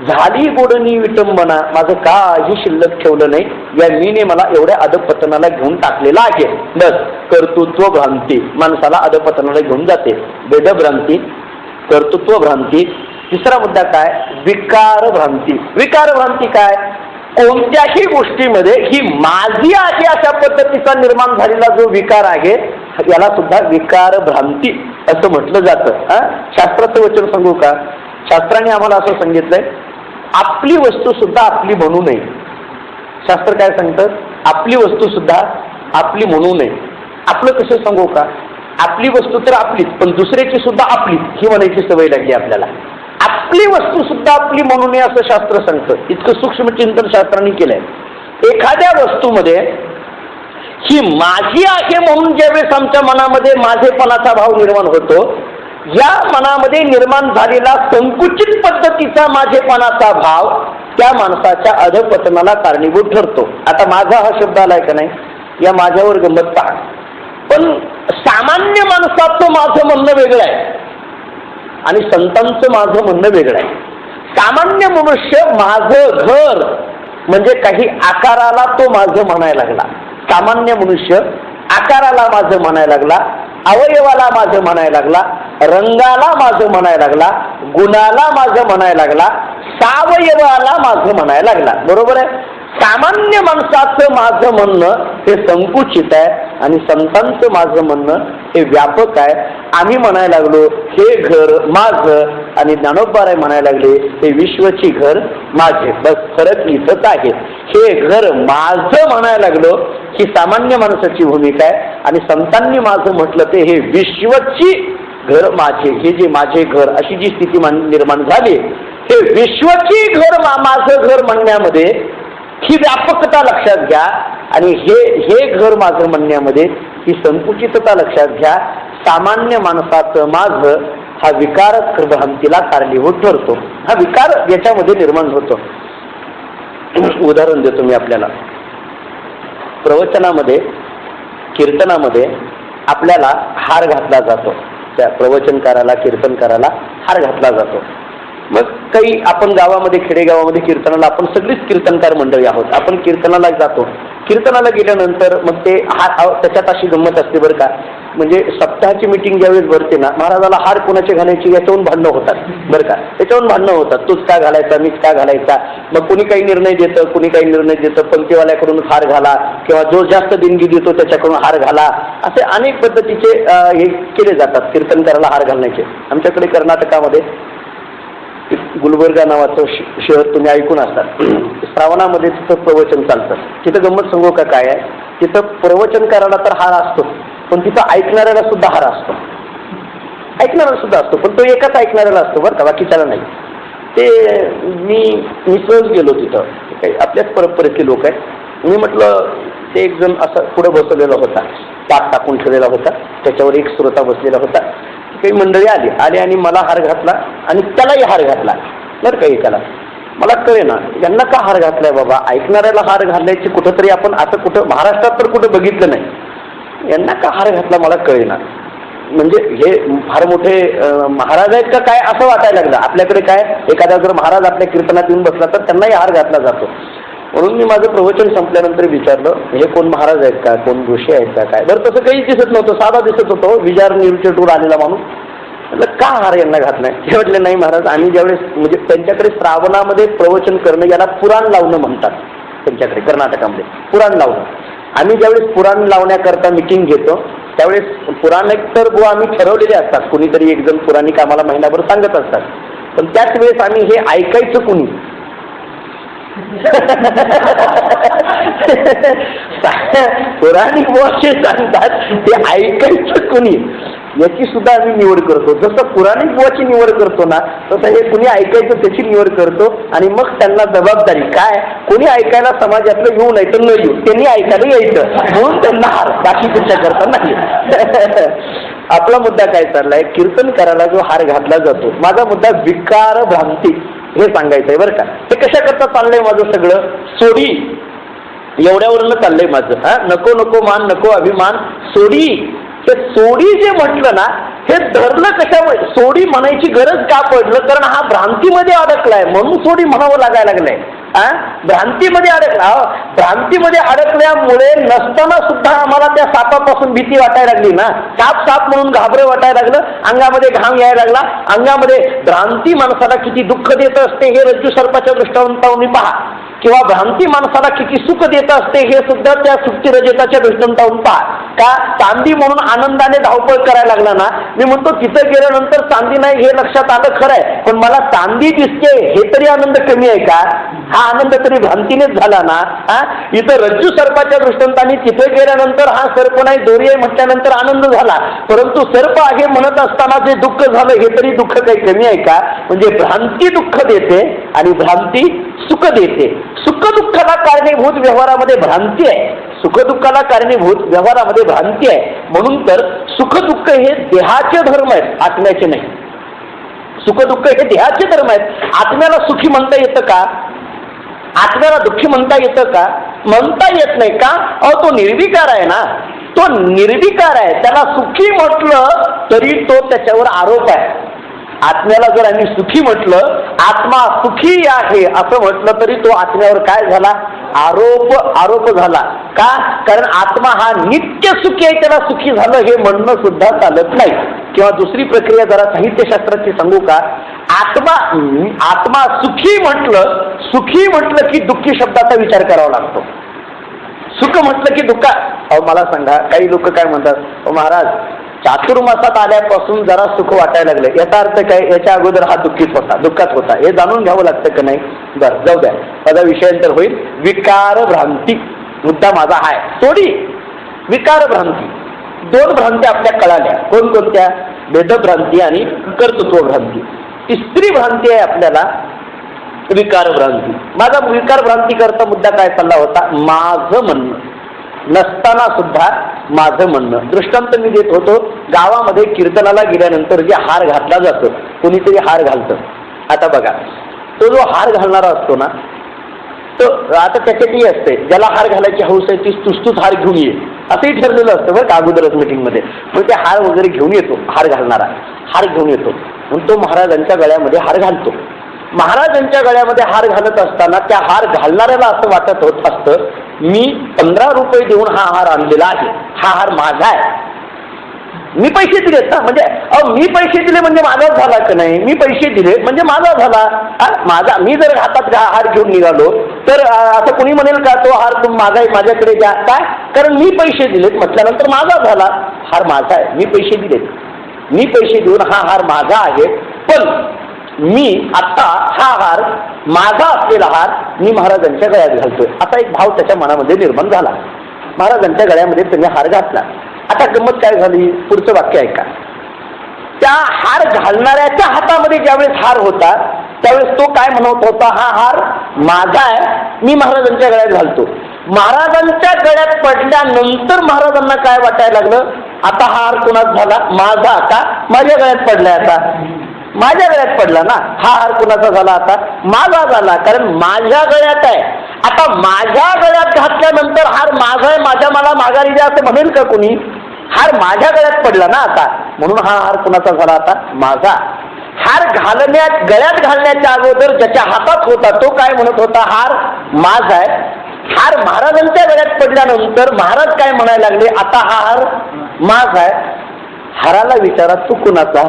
झाली गोडणी विटंबना. माझं काही शिल्लक ठेवलं नाही. या मीने मला एवढ्या अधपतनाला घेऊन टाकलेला आहे. बस कर्तृत्व भ्रांती माणसाला अधपतनाला घेऊन जाते. वेदभ्रांती, कर्तृत्व भ्रांती. तिसरा मुद्दा काय? विकार भ्रांती. विकार भ्रांती काय? कोणत्याही गोष्टीमध्ये ही माझी आहे अशा पद्धतीचा निर्माण झालेला जो विकार आहे याला सुद्धा विकार भ्रांती असं म्हटलं जातं. शास्त्राचं वचन सांगू का? शास्त्राने आम्हाला असं सांगितलंय, आपली वस्तू सुद्धा आपली म्हणू नये. शास्त्र काय सांगतं? आपली वस्तू सुद्धा आपली म्हणू नये. आपलं कसं सांगू का? आपली वस्तू तर आपलीच, पण दुसऱ्याची सुद्धा आपली ही म्हणायची सवय लागली आपल्याला. आपली वस्तू सुद्धा आपली म्हणू नये असं शास्त्र सांगतं. इतकं सूक्ष्म चिंतन शास्त्राने केलंय. एखाद्या वस्तूमध्ये ही माझी आहे म्हणून ज्यावेळेस आमच्या मनामध्ये माझेपणाचा भाव निर्माण होतो, या मनामध्ये निर्माण झालेला संकुचित पद्धतीचा माझेपणाचा भाव त्या माणसाच्या अधपतनाला कारणीभूत ठरतो. आता माझा हा शब्द आलाय का नाही, या माझ्यावर गंमत पहा. पण सामान्य माणसाचं माझं म्हणणं वेगळं आहे आणि संतांचं माझं म्हणणं वेगळं आहे. सामान्य मनुष्य माझं घर म्हणजे काही आकाराला तो माझं म्हणायला लागला. सामान्य मनुष्य आकाराला माझं म्हणायला लागला, अवयवाला माझं म्हणायला लागला, रंगाला माझं म्हणायला लागला, गुणाला माझं म्हणायला लागला, सावयवाला माझं म्हणायला लागला. बरोबर आहे? सामान्य माणसाचं माझं म्हणणं हे संकुचित आहे आणि संतांचं माझं म्हणणं हे व्यापक आहे. आम्ही म्हणायला लागलो हे घर माझं आणि ज्ञानोबाराय म्हणायला लागले हे विश्वची घर माझे. बस फरक इथंच आहे. हे घर माझं म्हणायला लागलो ही सामान्य माणसाची भूमिका आहे आणि संतांनी माझं म्हटलं ते हे विश्वची घर माझे, हे जे माझे घर अशी जी स्थिती निर्माण झाली, हे विश्वची घर माझं घर म्हणण्यामध्ये ही व्यापकता लक्षात घ्या आणि हे घर माझं म्हणण्यामध्ये ही संकुचितता लक्षात घ्या. सामान्य माणसाचं माझं हा विकार भ्रांतीला कारणीभूत ठरतो. हा विकार याच्यामध्ये निर्माण होतो. उदाहरण देतो मी आपल्याला. प्रवचनामध्ये कीर्तनामध्ये आपल्याला हार घातला जातो. त्या प्रवचनकाराला कीर्तनकाराला हार घातला जातो. मग काही आपण गावामध्ये खेडेगावामध्ये कीर्तनाला आपण सगळीच कीर्तनकार मंडळी आहोत. आपण कीर्तनाला जातो. कीर्तनाला गेल्यानंतर मग ते हार, त्याच्यात अशी गंमत असते बरं का. म्हणजे सप्ताहाची मिटिंग ज्यावेळेस भरते ना, महाराजाला हार कोणाचे घालायची याच्यावरून भांडणं होतात बरं का. त्याच्यावरून भांडणं होतात. तूच का घालायचा, मीच का घालायचा. मग कोणी काही निर्णय देतं, कोणी काही निर्णय देतं. पंक्तीवाल्याकडून हार घाला किंवा जो जास्त देणगी देतो त्याच्याकडून हार घाला. असे अनेक पद्धतीचे हे केले जातात कीर्तनकाराला हार घालण्याचे. आमच्याकडे कर्नाटकामध्ये गुलबर्गा नावाचं शहर तुम्ही ऐकून असतात. श्रावणामध्ये तिथं प्रवचन चालतं. तिथं गंमत सांगू का काय आहे? तिथं प्रवचनकाराला तर हार असतो, पण तिथं ऐकणाऱ्याला सुद्धा हार असतो. ऐकणारा सुद्धा असतो, पण तो एकाच ऐकणाऱ्याला असतो बरं का, बाकीच्याला नाही. ते मी सहज गेलो तिथं, काही आपल्याच परंपरेतले लोक आहेत. मी म्हटलं, ते एक जण असं पुढे बसवलेला होता, पाठ टाकून ठेवलेला होता, त्याच्यावर एक श्रोता बसलेला होता. काही मंडळी आली आणि मला हार घातला आणि त्यालाही हार घातला बरं का. एकाला मला कळे ना यांना का हार घातलाय बाबा, ऐकणाऱ्याला हार घालायची कुठंतरी आपण असं कुठं महाराष्ट्रात तर कुठं बघितलं नाही, यांना का हार घातला मला कळे ना. म्हणजे हे फार मोठे महाराज आहेत का काय असं वाटायला लागलं. आपल्याकडे काय एखादा जर महाराज आपल्या कीर्तनात येऊन बसला तर त्यांनाही हार घातला जातो. म्हणून मी माझं प्रवचन संपल्यानंतर विचारलं, हे कोण महाराज आहेत का, कोण ऋषी आहेत का काय. बरं तसं काहीच दिसत नव्हतं, साधा दिसत होतो, विचार निरुचेटूर आलेला माणूस. म्हटलं का हार यांना घातलाय. ते म्हटले नाही महाराज, आम्ही ज्यावेळेस म्हणजे त्यांच्याकडे श्रावणामध्ये प्रवचन करणं याला पुराण लावणं म्हणतात. त्यांच्याकडे कर्नाटकामध्ये पुराण लावणं. आम्ही ज्यावेळेस पुराण लावण्याकरता मिटिंग घेतो त्यावेळेस पुराण एक तर आम्ही ठरवलेले असतात, कुणीतरी एक जण पुराणिक आम्हाला महिनाभर सांगत असतात, पण त्याच वेळेस आम्ही हे ऐकायचं कुणी. पुराणिक भाषे सांगतात ते ऐकायचं कुणी याची सुद्धा आम्ही निवड करतो. जसं पुराणिक बुवाची निवड करतो ना, तसं हे कुणी ऐकायचं त्याची निवड करतो. आणि मग त्यांना जबाबदारी काय, कोणी ऐकायला समाजातलं येऊ नाही तर न येऊ, त्यांनी ऐकायला यायचं म्हणून त्यांना हार, बाकी कुठच्या करता नाही. आपला मुद्दा काय चाललाय, कीर्तन करायला जो हार घातला जातो, माझा मुद्दा विकार भ्रांती हे सांगायचं आहे बरं का. हे कशा करता चाललंय माझं सगळं, सोडी एवढ्यावरनं चाललंय माझं. नको नको मान, नको अभिमान, सोडी. हे सोडी जे म्हटलं ना, हे धरलं कशामुळे, सोडी म्हणायची गरज का पडलं, कारण हा भ्रांतीमध्ये अडकलाय म्हणून सोडी म्हणावं लागायला लागलंय. भ्रांतीमध्ये अडकला, भ्रांतीमध्ये अडकल्यामुळे नसताना सुद्धा आम्हाला त्या सापापासून भीती वाटायला लागली ना. साप साप म्हणून घाबरं वाटायला लागलं, अंगामध्ये घाम यायला लागला. अंगामध्ये भ्रांती माणसाला किती दुःख देत असते हे रज्जू सर्पाच्या दृष्टांतावरून पहा, किंवा भ्रांती माणसाला किती सुख देत असते हे सुद्धा त्या सुप्ती रजताच्या दृष्टांतावरून पहा. का चांदी म्हणून आनंदाने धावपळ करायला लागला ना. मी म्हणतो तिथं गेल्यानंतर चांदी नाही हे लक्षात आलं खरं आहे, पण मला चांदी दिसते हे तरी आनंद कमी आहे का, हा आनंद तरी भ्रांतीनेच झाला ना. इथं रज्जू सर्पाच्या दृष्टांताने तिथे गेल्यानंतर हा सर्प नाही दोरी आहे म्हटल्यानंतर आनंद झाला, परंतु सर्प आहे म्हणत असताना जे दुःख झालं हे तरी दुःख काही कमी आहे का. म्हणजे भ्रांती दुःख देते आणि भ्रांती सुख देते. सुख दुःखाला कारणीभूत व्यवहारामध्ये भ्रांती आहे, सुखदुःखाला कारणीभूत व्यवहारामध्ये भ्रांती आहे. म्हणून तर सुखदुःख हे देहाचे धर्म आहेत, आत्म्याचे नाही. सुखदुःख हे देहाचे धर्म आहेत. आत्म्याला सुखी म्हणता येतं का, आत्म्याला दुःखी म्हणता येतं का, म्हणता येत नाही का. तो निर्विकार आहे ना, तो निर्विकार आहे, त्याला सुखी म्हटलं तरी तो त्याच्यावर आरोप आहे. आत्म्याला जर आम्ही सुखी म्हटलं, आत्मा सुखी आहे असं म्हटलं तरी तो आत्म्यावर काय झाला, आरोप झाला. का, कारण आत्मा हा नित्य सुखी आहे, त्याला सुखी झालं हे म्हणणं सुद्धा चालत नाही. किंवा दुसरी प्रक्रिया जरा साहित्यशास्त्राची सांगू का, आत्मा सुखी म्हटलं की दुःखी शब्दाचा विचार करावा लागतो. सुख म्हटलं की दुःख. मला सांगा, काही लोक काय म्हणतात, महाराज चातुर्मासात आल्यापासून जरा सुख वाटायला लागलं, याचा अर्थ काय, याच्या अगोदर हा दुःखात होता, हे जाणून घ्यावं लागतं का नाही. बरं जाऊ द्या, माझा विषयांतर होईल. विकार भ्रांती मुद्दा माझा आहे. सोडी विकार भ्रांती, दोन भ्रांती आपल्या कळाल्या. कोणकोणत्या, भेदभ्रांती आणि कर्तृत्व भ्रांती. तिसरी भ्रांती आहे आपल्याला विकार भ्रांती. माझा विकार भ्रांती करता मुद्दा काय चालला होता, माझं म्हणणं नसताना सुद्धा माझं म्हणणं. दृष्टांत मी देत होतो, गावामध्ये कीर्तनाला गेल्यानंतर जे हार घातला जातो, कोणीतरी हार घालतं. आता बघा, तो जो हार घालणारा असतो ना, तो आता त्याच्यातही असते, ज्याला हार घालायची हौस आहे ती तुस्तूच हार घेऊन ये असंही ठरलेलं असतं बरं का अगोदरच मीटिंगमध्ये. मग ते हार वगैरे घेऊन येतो, हार घालणारा हार घेऊन येतो, म्हणून तो महाराजांच्या गळ्यामध्ये हार घालतो. महाराजांच्या गळ्यामध्ये हार घालत असताना त्या हार घालणाऱ्याला असं वाटत होत असतं, मी 15 रुपये देऊन हा हार आणलेला आहे, हा हार माझा आहे, मी पैसे दिलेत ना. म्हणजे मी पैसे दिले म्हणजे माझाच झाला का नाही, मी पैसे दिले म्हणजे माझा झाला. माझा, मी जर हातात हार घेऊन निघालो तर असं कोणी म्हणेल का तो हार माझ्याकडे द्या, काय, कारण मी पैसे दिलेत म्हटल्यानंतर माझा झाला. हार माझा आहे, मी पैसे दिलेत, मी पैसे देऊन हा हार माझा आहे. पण मी आता हा हार, माझा असलेला हार मी महाराजांच्या गळ्यात घालतोय, असा एक भाव त्याच्या मनामध्ये निर्माण झाला. महाराजांच्या गळ्यामध्ये त्यांनी हार घातला. आता गंमत काय झाली, पुढचं वाक्य ऐका. त्या हार घालणाऱ्याच्या हातामध्ये ज्यावेळेस हार होता त्यावेळेस तो काय म्हणत होता, हा हार माझा आहे, मी महाराजांच्या गळ्यात घालतो. महाराजांच्या गळ्यात पडल्यानंतर महाराजांना काय वाटायला लागलं, आता हा हार कोणाचा झाला, माझा का माझ्या गळ्यात पडलाय, आता माझ्या गळ्यात पडला ना, हा हार कोणाचा झाला, आता माझा झाला, कारण माझ्या गळ्यात आहे. आता माझ्या गळ्यात घातल्यानंतर हार माझा आहे, माझ्या मला माघारी द्या असं म्हणेल का कोणी? हार माझ्या गळ्यात पडला ना आता, म्हणून हा हार कोणाचा झाला, आता माझा. हार गळ्यात घालण्याच्या अगोदर ज्याच्या हातात होता तो काय म्हणत होता, हार माझा आहे. हार महाराजांच्या गळ्यात पडल्यानंतर महाराज काय म्हणायला लागले, आता हा हार माझा आहे. हाराला विचारा तू कुणाचा?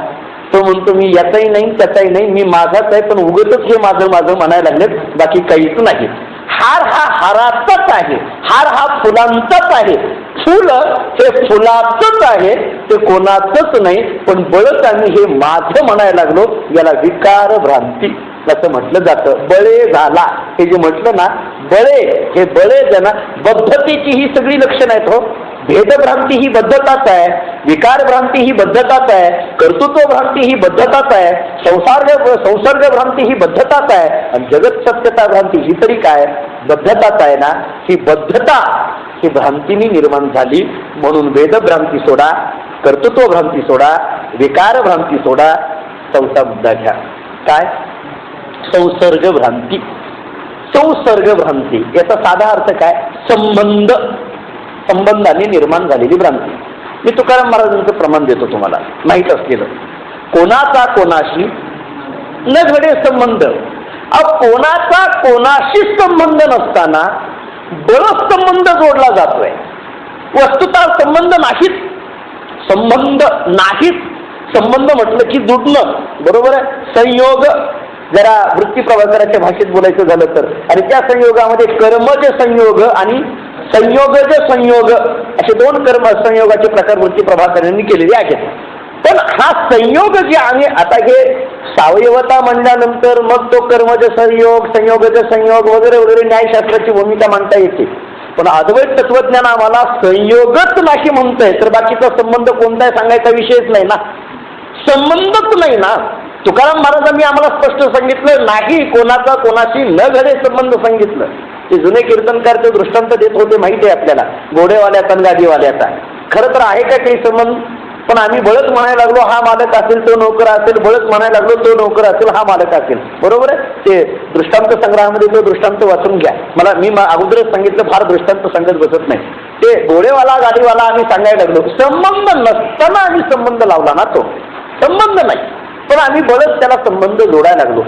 तो म्हणतो मी याचाही नाही त्याचाही नाही, मी माझाच आहे, पण उगतच हे माझं माझं म्हणायला लागले, बाकी काहीच नाही. हार हा हाराचाच आहे, हार हा फुलांचाच आहे, फुल हे फुलाचंच आहे, ते कोणाचंच नाही. पण बळच आम्ही हे माझं म्हणायला लागलो, याला विकार भ्रांती असं म्हटलं जातं. बळे झाला हे जे म्हटलं ना, बळे हे बळे ज्यांना, बद्धतेची ही सगळी लक्षणं आहेत. हो, भेदभ्रांती ही बद्धताच आहे, विकार भ्रांती ही बद्धताच आहे, कर्तृत्व भ्रांती ही बद्धताच आहे, संसर्ग भ्रांती ही बद्धताच आहे, आणि जगत सत्यता भ्रांती ही तरी काय, बद्धताच आहे ना. ही बद्धता ही भ्रांतीने निर्माण झाली, म्हणून वेदभ्रांती सोडा, कर्तृत्व भ्रांती सोडा, विकार भ्रांती सोडा, चौथा मुद्दा घ्या. काय? संसर्ग भ्रांती. संसर्ग भ्रांती याचा साधा अर्थ काय, संबंधाने निर्माण झालेली भ्रांती. मी तुकाराम महाराजांचं प्रमाण देतो तुम्हाला माहीत असलेलं, कोणाचा कोणाशी न घडे संबंध. कोणाचा कोणाशी संबंध नसताना बरंच संबंध जोडला जातोय. वस्तुतः संबंध नाहीच, संबंध नाहीच. संबंध म्हटलं की जुडणं, बरोबर आहे. संयोग जरा वृत्ती प्रभाकराच्या भाषेत बोलायचं झालं तर, आणि त्या संयोगामध्ये कर्मज संयोग आणि संयोगज संयोग असे दोन कर्म संयोगाचे प्रकार वृत्ती प्रभाकरांनी केलेले आहेत. पण हा संयोग जे आहे, आता हे सावयवता म्हणल्यानंतर मग तो कर्मज संयोग, संयोगज संयोग वगैरे वगैरे न्यायशास्त्राची भूमिका मांडता येते. पण अद्वैत तत्वज्ञान आम्हाला संयोगच नाही म्हणतंय, तर बाकीचा संबंध कोणताही सांगायचा विषयच नाही ना, संबंधच नाही ना. तुकाराम महाराजांनी आम्हाला स्पष्ट सांगितलं नाही, कोणाचा कोणाशी न घडे संबंध सांगितलं. ते जुने कीर्तनकार ते दृष्टांत देत होते, माहिती आहे आपल्याला, घोडेवाल्याचा आणि गाडीवाल्याचा. खरं तर आहे का काही संबंध? पण आम्ही बळच म्हणायला लागलो हा मालक असेल तो नोकर असेल, बळच म्हणायला लागलो तो नोकर असेल हा मालक असेल, बरोबर आहे. ते दृष्टांत संग्रहामध्ये तो दृष्टांत वाचून घ्या. मी अगोदरच सांगितलं, फार दृष्टांत सांगत बसत नाही. ते घोडेवाला गाडीवाला आम्ही सांगायला लागलो, संबंध नसताना आम्ही संबंध लावला ना, तो संबंध नाही, पण आम्ही बळच त्याला संबंध जोडायला लागलो.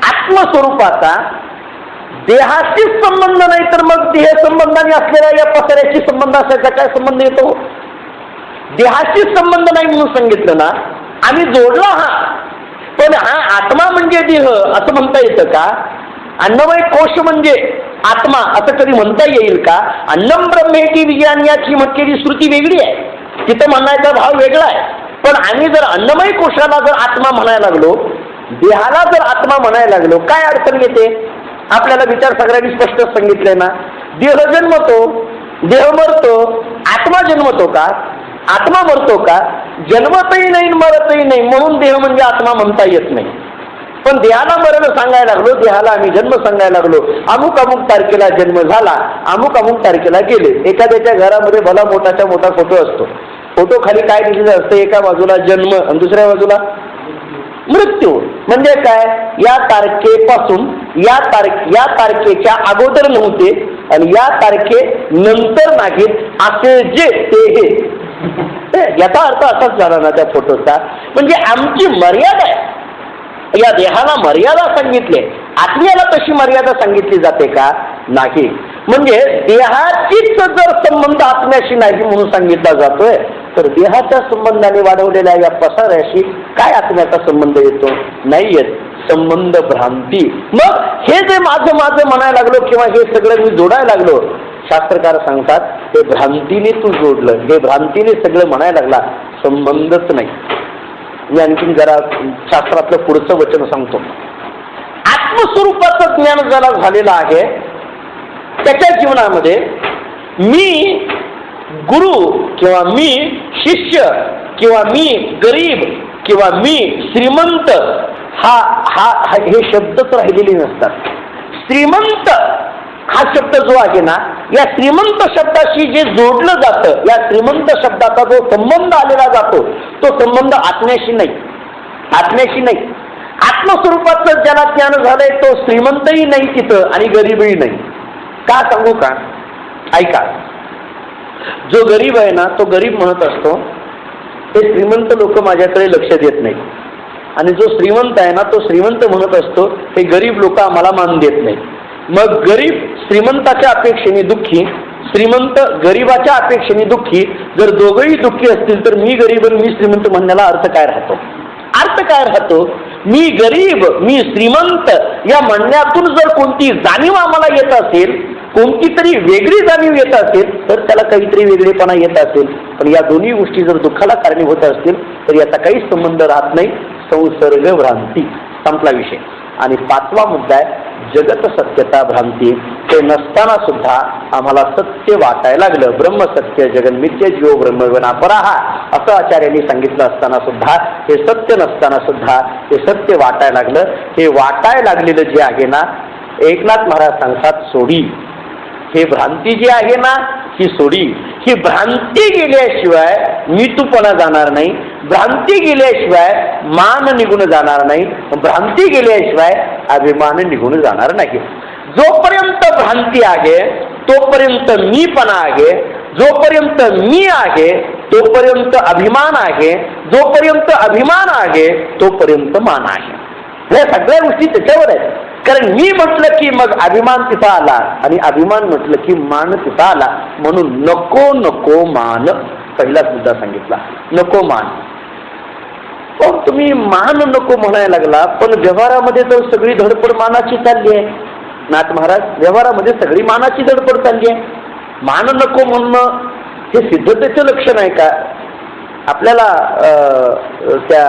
आत्मस्वरूपाचा देहाशीच संबंध नाही, तर मग देह संबंधाने असलेल्या या पसऱ्याशी संबंध असायचा काय संबंध येतो? देहाशी संबंध नाही म्हणून सांगितलं ना, आम्ही जोडला हा. पण हा आत्मा म्हणजे देह असं म्हणता येतं का? अन्नमय कोश म्हणजे आत्मा असं कधी म्हणता येईल का? अन्नम ब्रह्मेती विज्ञान याची म्हटलेली श्रुती वेगळी आहे, तिथं म्हणायचा भाव वेगळा आहे. पण आम्ही जर अन्नमय कोशाला जर आत्मा म्हणायला लागलो, देहाला जर आत्मा म्हणायला लागलो, काय अडचण येते? आपल्याला विचार सगळ्यांनी स्पष्ट सांगितलंय ना, देह जन्मतो, देह मरतो, आत्मा जन्मतो का? आत्मा मरतो का? जन्मतही नाही मरतही नाही, म्हणून देह म्हणजे आत्मा म्हणता येत नाही. पण देहाला मरण सांगायला लागलो, देहाला आम्ही जन्म सांगायला लागलो. अमुक अमुक तारखेला जन्म झाला, अमुक अमुक तारखेला गेले. एखाद्याच्या घरामध्ये भला मोठाच्या मोठा फोटो असतो, फोटो खाली काय लिहिलेलं असतं, एका बाजूला जन्म आणि दुसऱ्या बाजूला मृत्यू. म्हणजे काय? या तारखेपासून या तारखेच्या अगोदर नव्हते आणि या तारखेनंतर नाहीत, असे जे ते हे. याचा अर्थ असाच झाला ना त्या फोटोचा. म्हणजे आमची मर्यादा आहे, या देहाला मर्यादा सांगितली, आत्म्याला तशी मर्यादा सांगितली जाते का? नाही. म्हणजे देहाचीच जर संबंध आत्म्याशी नाही म्हणून सांगितला जातोय, तर देहाच्या संबंधाने वाढवलेल्या या पसाऱ्याशी काय आत्म्याचा संबंध येतो? नाही येत. संबंध भ्रांती. मग हे जे माझं माझं म्हणायला लागलो किंवा हे सगळं मी जोडायला लागलो, शास्त्रकार सांगतात हे भ्रांतीने तू जोडलं, हे भ्रांतीने सगळं म्हणायला लागला, संबंधच नाही. मी आणखीन जरा शास्त्रातलं पुढचं वचन सांगतो. आत्मस्वरूपाचं ज्ञान ज्याला झालेलं आहे त्याच्या जीवनामध्ये मी गुरु किंवा मी शिष्य किंवा मी गरीब किंवा मी श्रीमंत हे शब्दच राहिलेले नसतात. श्रीमंत हा शब्द जो आहे ना, या श्रीमंत शब्दाशी जे जोडलं जातं, या श्रीमंत शब्दाचा जो संबंध आलेला जातो तो संबंध आत्म्याशी नाही, आत्म्याशी नाही. आत्मस्वरूपाचं ज्याला ज्ञान झालंय तो श्रीमंतही नाही तिथं आणि गरीबही नाही. का सांगू का? ऐका. जो गरीब आहे ना तो गरीब म्हणत असतो ते श्रीमंत लोक माझ्याकडे लक्ष देत नाही, आणि जो श्रीमंत आहे ना तो श्रीमंत म्हणत असतो हे गरीब लोक आम्हाला मान देत नाही. मग गरीब श्रीमंताच्या अपेक्षेने दुःखी, श्रीमंत गरीबाच्या अपेक्षेने दुःखी. जर दोघंही दुःखी असतील तर मी गरीब आणि मी श्रीमंत म्हणण्याला अर्थ काय राहतो? अर्थ काय राहतो? मी गरीब मी श्रीमंत या म्हणण्यातून जर कोणती जाणीव आम्हाला येत असेल, कोणती तरी वेगळी जाणीव येत असेल तर त्याला काहीतरी वेगळेपणा येत असेल. पण या दोन्ही गोष्टी जर दुःखाला कारणीभूत असतील तर याचा काही संबंध राहत नाही. संसर्ग भ्रांती, संपला विषय. आणि पाचवा मुद्दा आहे जगत सत्यता भ्रांती. ते नसताना सुद्धा आम्हाला सत्य वाटायला लागलं. ब्रह्मसत्य जगन्मित्य जीव ब्रह्मविना पराहा असं आचार्यांनी सांगितलं असताना सुद्धा, हे सत्य नसताना सुद्धा हे सत्य वाटायला लागलं. हे वाटायला लागलेलं जे आहे ना, एकनाथ महाराज सांगतात सोडी. हे भ्रांती जी आहे ना ही सोडी. ही भ्रांती गेल्याशिवाय मीतूपणा जाणार नाही, भ्रांती गेल्याशिवाय मान निघून जाणार नाही, भ्रांती गेल्याशिवाय अभिमान निघून जाणार नाही. जोपर्यंत भ्रांती आहे तोपर्यंत मीपणा आहे, जोपर्यंत मी आहे तोपर्यंत अभिमान आहे, जोपर्यंत अभिमान आहे तोपर्यंत मान आहे. या सगळ्या गोष्टी त्याच्यावर आहेत. कारण मी म्हटलं की मग अभिमान तिथं आला आणि अभिमान म्हटलं की मान तिथं आला. म्हणून नको नको मान, पहिलाच मुद्दा सांगितला, नको मान. पण तुम्ही मान नको म्हणायला लागला, पण व्यवहारामध्ये तर सगळी धडपड मानाची चालली आहे. नाथ महाराज, व्यवहारामध्ये सगळी मानाची धडपड चालली आहे. मान नको म्हणणं हे सिद्धतेचं लक्षण आहे का? आपल्याला त्या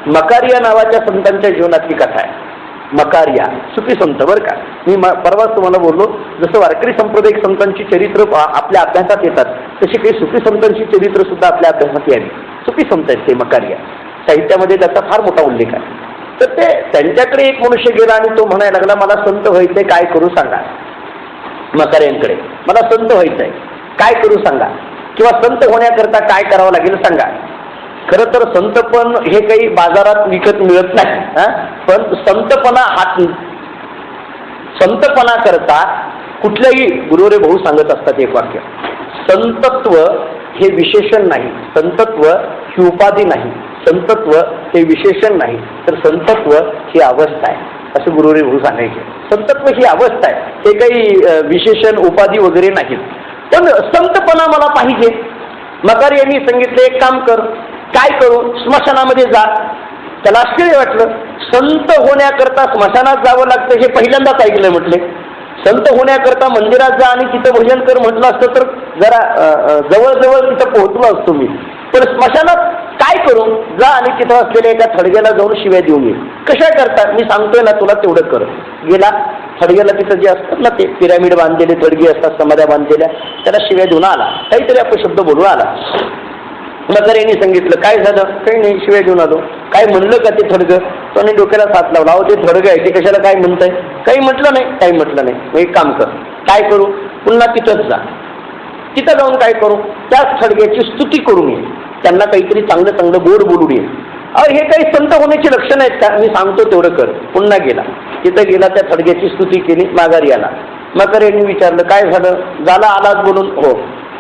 मकारिया नावाच्या संतांच्या जीवनातली कथा आहे. मकारिया सुफी संत बरं का. मी परवाच तुम्हाला बोललो, जसं वारकरी संप्रदायिक संतांची चरित्र आपल्या अभ्यासात येतात तशी काही सुफी संतांची चरित्र सुद्धा आपल्या अभ्यासात यावी. सुफी संत आहेत ते मकारिया, साहित्यामध्ये त्याचा फार मोठा उल्लेख आहे. तर ते त्यांच्याकडे एक मनुष्य गेला आणि तो म्हणायला लागला मला संत व्हायचंय, काय करू सांगा. मकारियांकडे, मला संत व्हायचंय, काय करू सांगा, किंवा संत होण्याकरता काय करावं लागेल सांगा. खरं तर संतपण हे काही बाजारात विकत मिळत नाही. पण संतपणा करता कुठल्याही गुरुवरे भाऊ सांगत असतात एक वाक्य, संतत्व हे विशेषण नाही, संतत्व ही उपाधी नाही, संतत्व हे विशेषण नाही, तर संतत्व ही अवस्था आहे असं गुरुवरे भाऊ सांगायचे. संतत्व ही अवस्था आहे, हे काही विशेषण उपाधी वगैरे नाहीत. पण संतपणा मला पाहिजे. मकार यांनी सांगितलं एक काम कर, काय करू, स्मशानामध्ये जा. त्याला आश्चर्य वाटलं, संत होण्याकरता स्मशानात जावं लागतं हे पहिल्यांदाच ऐकलं. म्हटले संत होण्याकरता मंदिरात जा आणि तिथं भजन कर म्हटलं असतं तर जरा जवळजवळ तिथं पोहोचलो असतो मी. पण स्मशानात काय करू, जा आणि तिथं असलेल्या एका थडग्याला जाऊन शिव्या देऊन ये. कशा करतात मी सांगतोय ना तुला तेवढं कर. गेला थडग्याला, तिथं जे असतात ना ते पिरामिड बांधलेले थडगे असतात समाध्या बांधलेल्या, त्याला शिव्या देऊन आला, काहीतरी अपशब्द बोलून आला. मकर यांनी सांगितलं काय झालं, काही नाही, शिवाय घेऊन आलो. काय म्हणलं का ते थडगं? त्याने डोक्याला साथ लावला, अहो ते थडगं आहे, ते कशाला काय म्हणताय? काही म्हटलं नाही, काही म्हटलं नाही. मग एक काम कर, काय करू, पुन्हा तिथंच जा. तिथं जाऊन काय करू, त्याच थडग्याची स्तुती करून ये, त्यांना काहीतरी चांगलं चांगलं गोड बोलून ये. अहो हे काही संत होण्याची लक्षणं आहेत का? मी सांगतो तेवढं कर. पुन्हा गेला, तिथं गेला, त्या थडग्याची स्तुती केली, माघारी आला. मकर यांनी विचारलं काय झालं, झाला आलाच बोलून? हो.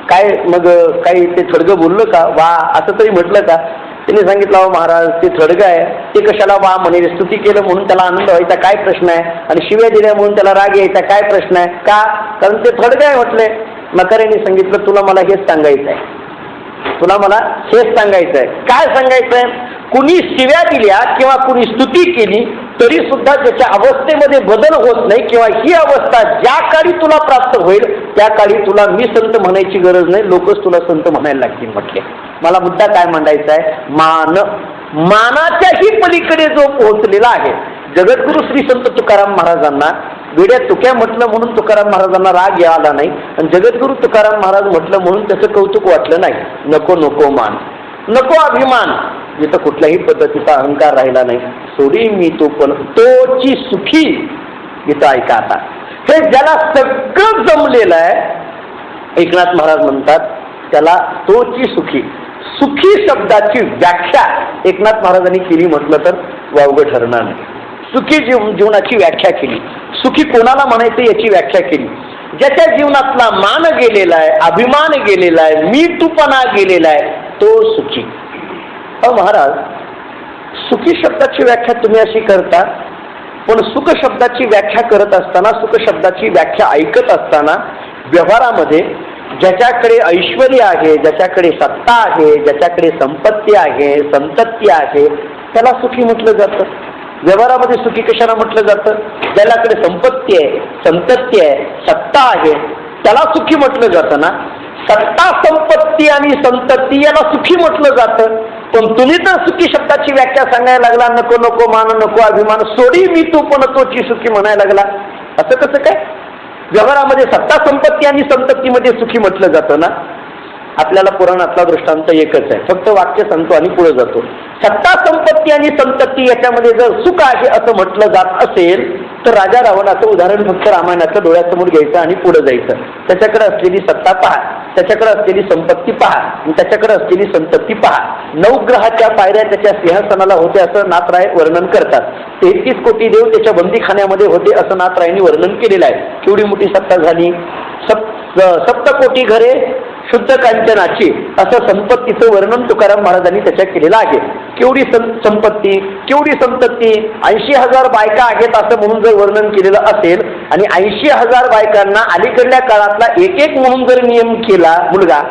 काय मग काही ते थडगं बोललं का? वा असं तरी म्हटलं का? तिने सांगितलं अहो महाराज ते थडगं आहे, ते कशाला वा म्हणे, स्तुती केलं म्हणून त्याला आनंद व्हायचा काय प्रश्न आहे, आणि शिव्या दिल्या म्हणून त्याला राग यायचा काय प्रश्न आहे का? कारण ते थडगं आहे म्हटले. मकर यांनी सांगितलं तुला मला हेच सांगायचं आहे, तुला मला हेच सांगायचं आहे. काय सांगायचं आहे? कुणी शिव्या दिल्या किंवा कुणी स्तुती केली तरी सुद्धा त्याच्या अवस्थेमध्ये बदल होत नाही, किंवा ही अवस्था ज्या काळी तुला प्राप्त होईल त्या काळी तुला मी संत म्हणायची गरज नाही, लोकच तुला संत म्हणायला लागतील. म्हटले मला मुद्दा काय मांडायचा आहे, मान. मानाच्याही पलीकडे जो पोहोचलेला आहे, जगद्गुरु श्री संत तुकाराम महाराजांना वेड्या तुक्या म्हटलं म्हणून तुकाराम महाराजांना राग आला नाही, आणि जगद्गुरु तुकाराम महाराज म्हटलं म्हणून त्याचं कौतुक वाटलं नाही. नको नको मान, नको अभिमान, जिथं कुठल्याही पद्धतीचा अहंकार राहिला नाही. सोडी मी तो पण तोची सुखी. इथं ऐका आता, हे ज्याला सगळं जमलेलं आहे, एकनाथ महाराज म्हणतात त्याला तोची सुखी. सुखी शब्दाची व्याख्या एकनाथ महाराजांनी केली म्हटलं तर वावगं ठरणार नाही. सुखी जीवनाची व्याख्या केली. सुखी कोणाला म्हणायचं याची व्याख्या केली. ज्याच्या जीवनातला मान गेलेला आहे, अभिमान गेलेला आहे, मी तूपणा गेलेला आहे, तो सुखी. महाराज, सुखी शब्दाची व्याख्या तुम्ही अशी करता, पण सुख शब्दाची व्याख्या करत असताना, सुख शब्दाची व्याख्या ऐकत असताना व्यवहारामध्ये ज्याच्याकडे ऐश्वर्य आहे, ज्याच्याकडे सत्ता आहे, ज्याच्याकडे संपत्ती आहे, संतती आहे, त्याला सुखी म्हटलं जातं. व्यवहारामध्ये सुखी कशाला म्हटलं जातं? ज्याच्याकडे संपत्ती आहे, संतती आहे, सत्ता आहे, त्याला सुखी म्हटलं जातं ना. सत्ता, संपत्ती आणि संतती याला सुखी म्हटलं जातं. पण तुम्ही तर सुखी शब्दाची व्याख्या सांगायला लागला, नको नको मान, नको अभिमान, सोडी मी तू पण तोची सुखी म्हणायला लागला. असं कसं काय? व्यवहारामध्ये सत्ता, संपत्ती आणि संततीमध्ये सुखी म्हटलं जातं ना. आपल्याला पुराणातला दृष्टांत एकच आहे, फक्त वाक्य सांगतो आणि पुढे जातो. सत्ता, संपत्ती आणि संतती याच्यामध्ये जर सुख आहे असं म्हटलं जात असेल तर राजा रावणाचं उदाहरण फक्त रामायणाचं डोळ्यासमोर घ्यायचं आणि पुढे जायचं. त्याच्याकडे असलेली सत्ता पहा, त्याच्याकडे असलेली संपत्ती पहा, त्याच्याकडे असलेली संतती पहा. 9 ग्रहाच्या पायऱ्या त्याच्या सिंहासनाला होत्या असं नाथराय वर्णन करतात. 33 कोटी देव त्याच्या बंदीखान्यामध्ये होते असं नाथरायांनी वर्णन केलेलं आहे. केवढी मोठी सत्ता झाली. 7 कोटी घरे शुद्ध कांचनाची असं संपत्तीचं वर्णन तुकाराम महाराजांनी त्याच्या केलेलं आहे. केवढी संपत्ती, केवढी संतती, 80,000 बायका आहेत असं म्हणून जर वर्णन केलेलं असेल आणि 80,000 बायकांना अलीकडल्या काळातला एक म्हणून जर नियम केला मुलगा,